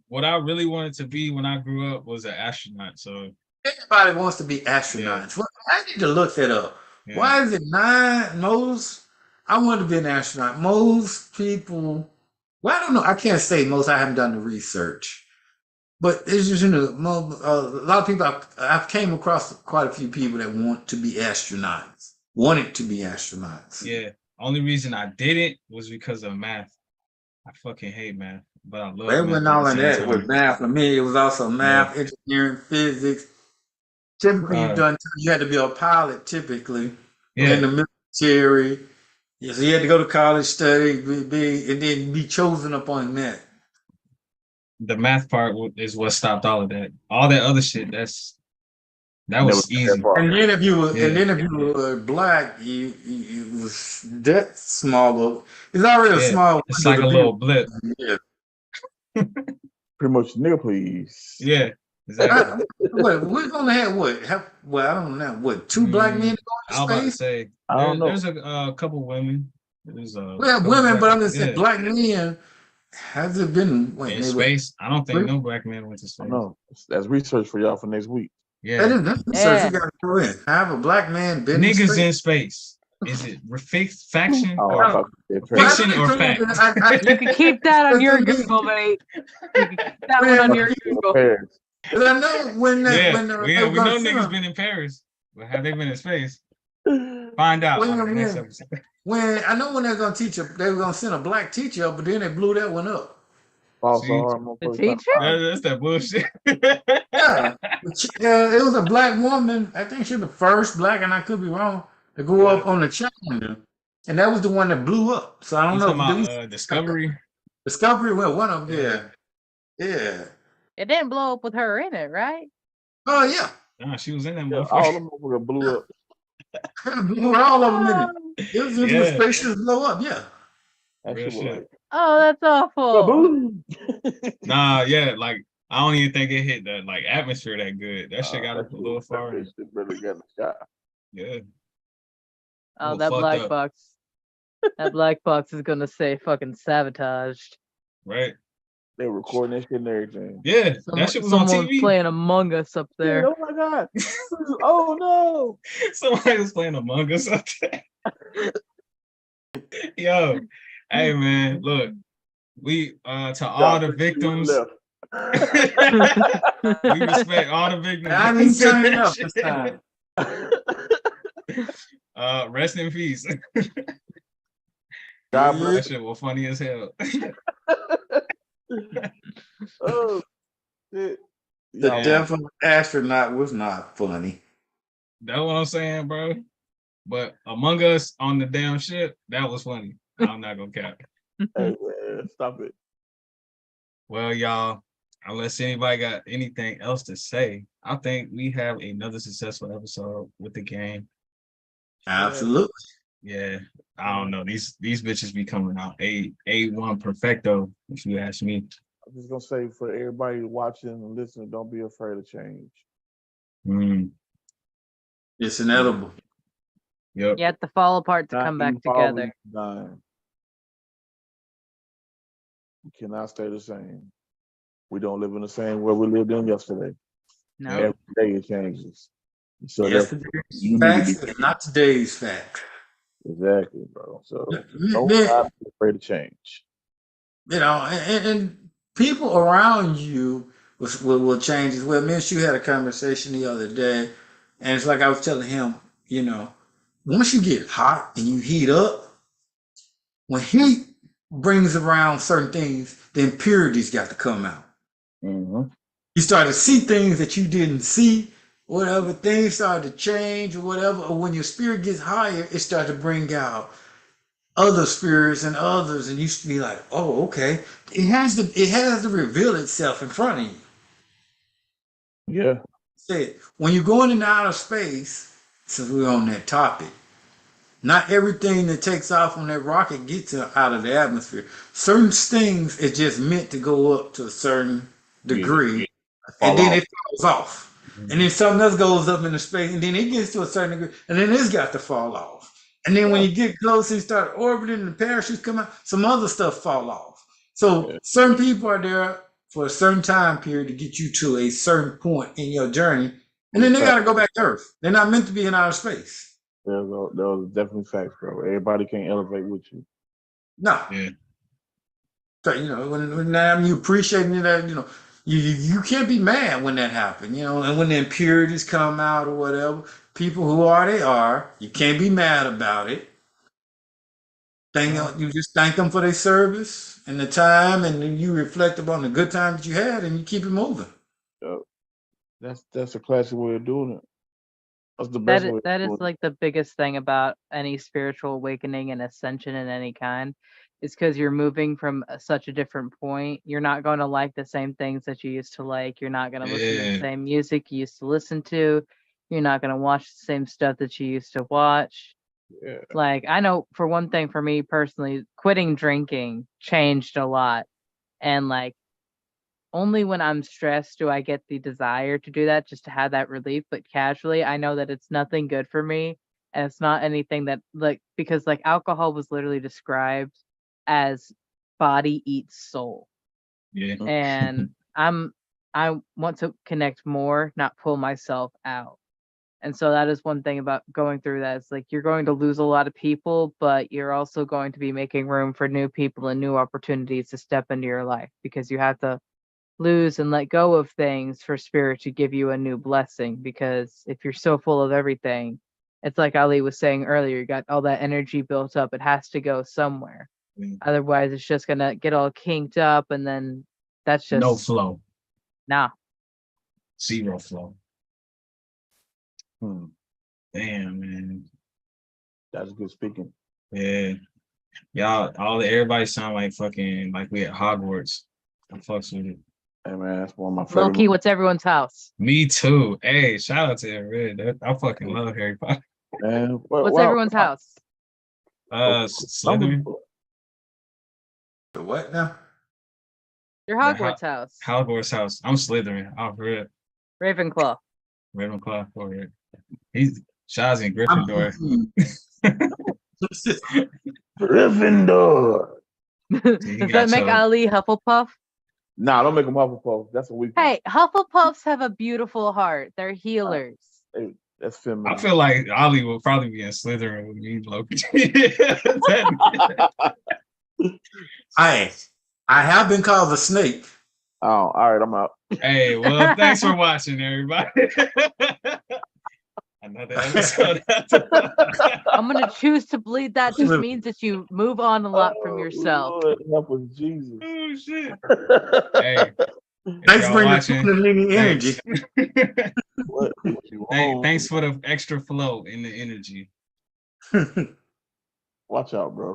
What I really wanted to be when I grew up was an astronaut. So Everybody wants to be astronauts. Well, I need to look that up. yeah. Why is it most? I want to be an astronaut. Most people, well, I don't know. I can't say most. I haven't done the research, but it's just a lot of people. I've came across quite a few people that want to be astronauts, wanted to be astronauts. Yeah. Only reason I didn't was because of math. I fucking hate math, but I love But it math wasn't at all the in same that with time. math. For me, it was also math, engineering, physics. Typically, you had to be a pilot. Typically, in the military. Yeah, so you had to go to college, study, and then be chosen upon that. The math part is what stopped all of that. All that other shit, that was easy. And then if you were black, you was that small of it's already a small. It's like a little blip. Yeah. Pretty much nigga, please. Yeah, exactly. We're gonna have well, I don't know what 2 black men I was about to say I don't know. there's a couple women. There's women, but I'm just saying black men. Has it been in space? I don't think no black man went to space. No, that's research for y'all for next week. Yeah, that's research you got to go in. Have a black man been niggas in space? Is it faction or fiction or fact? You can keep that on your Google, mate. You can keep that one on your Google. But I know when we know niggas been in Paris, but have they been in space? Find out on the next episode. When I know when they're gonna teach they were gonna send a black teacher up, but then they blew that one up. The teacher? That's that bullshit. Yeah, it was a black woman. I think she was the first black, and I could be wrong, to go up on the Challenger, and that was the one that blew up. So I don't know. About, Discovery. Discovery, well, one of them. Yeah. It didn't blow up with her in it, right? Oh yeah. Nah, she was in that motherfucker. All of them blew up. All of them in it. It was just a spaceship blow up. Yeah. Real shit. Oh, that's awful. Nah, yeah, like I don't even think it hit the atmosphere that good. That shit got up a little far. Yeah. Oh, that black box. That black box is gonna say fucking sabotaged. Right. They were recording that shit and everything. Yeah, that shit was on TV. Playing Among Us up there. Oh my god! Oh no! Somebody was playing Among Us up there. Yo, hey man, look, we to all the victims. We respect all the victims. I didn't turn it up this time. Rest in peace. God bless. That shit was funny as hell. Oh shit. The death of an astronaut was not funny. That's what I'm saying, bro. But Among Us on the damn ship, that was funny. I'm not gonna cap. Hey man, stop it. Well, y'all, unless anybody got anything else to say, I think we have another successful episode with the game. Absolutely. Yeah, I don't know. These bitches be coming out A1 perfecto, if you ask me. I'm just gonna say for everybody watching and listening, don't be afraid of change. Mm, It's inedible. yep. You have to fall apart to come back together. Dying. You cannot stay the same. We don't live in the same world we lived in yesterday. No. Every day it changes. So Yesterday's you need to facts be is not today's fact. exactly, bro. So Man, don't be afraid of change. you know, and people around you will change as well. Me and Shu had a conversation the other day, and it's like I was telling him, you know, once you get hot and you heat up, when heat brings around certain things, the impurities got to come out. Mm-hmm. You start to see things that you didn't see, whatever, things start to change or whatever, or when your spirit gets higher, it starts to bring out other spirits and others, and you used to be like, oh, okay. It has to reveal itself in front of you. Yeah. Say when you're going into outer space, since we're on that topic, not everything that takes off on that rocket gets out of the atmosphere. Certain things is just meant to go up to a certain degree, and then it falls off. And then something else goes up into space, and then it gets to a certain degree, and then it's got to fall off. And then when you get close and start orbiting and the parachutes come out, some other stuff fall off. So certain people are there for a certain time period to get you to a certain point in your journey, and then they got to go back to Earth. They're not meant to be in outer space. Those definitely facts, bro. Everybody can't elevate with you. No. Yeah. So, you know, when you appreciating that, you know, you can't be mad when that happened, you know, and when the impurities come out or whatever, people who are they are, you can't be mad about it. You just thank them for their service and the time, and then you reflect upon the good time that you had, and you keep it moving. That's a classic way of doing it. That's the best way. That is like the biggest thing about any spiritual awakening and ascension in any kind, is because you're moving from such a different point. You're not going to like the same things that you used to like. You're not going to listen to the same music you used to listen to. You're not going to watch the same stuff that you used to watch. Yeah. Like, I know for one thing, for me personally, quitting drinking changed a lot. And like, only when I'm stressed do I get the desire to do that, just to have that relief. But casually, I know that it's nothing good for me. And it's not anything that, like, because like alcohol was literally described as body eats soul. Yeah. And I want to connect more, not pull myself out. And so that is one thing about going through that. It's like you're going to lose a lot of people, but you're also going to be making room for new people and new opportunities to step into your life, because you have to lose and let go of things for spirit to give you a new blessing. Because if you're so full of everything, it's like Ali was saying earlier, you got all that energy built up, it has to go somewhere. Otherwise it's just gonna get all kinked up, and then that's just no flow. Nah. Zero flow. Damn, man. That's good speaking. Yeah. Y'all, everybody sound like fucking, like we at Hogwarts. I fucks with it. Hey, man, that's one of my favorite. Low key, what's everyone's house? Me too. Hey, shout out to everybody. I fucking love Harry Potter. Man, what's everyone's house? Slytherin. The what now? Your Hogwarts house. Hogwarts house. I'm Slytherin. Oh, for real. Ravenclaw. Ravenclaw, for real. He's Shaw's in Gryffindor. Gryffindor. Does that make Ali Hufflepuff? Nah, don't make him Hufflepuff. That's a weak. Hey, Hufflepuffs have a beautiful heart. They're healers. Hey, that's feminine. I feel like Ali will probably be in Slytherin with me, Loki. I have been called a snake. Oh, all right, I'm out. Hey, well, thanks for watching, everybody. Another episode. I'm gonna choose to bleed. That just means that you move on a lot from yourself. Lord, help us, Jesus. Oh shit. Hey, thanks for the energy. Hey, thanks for the extra flow in the energy. Watch out, bro.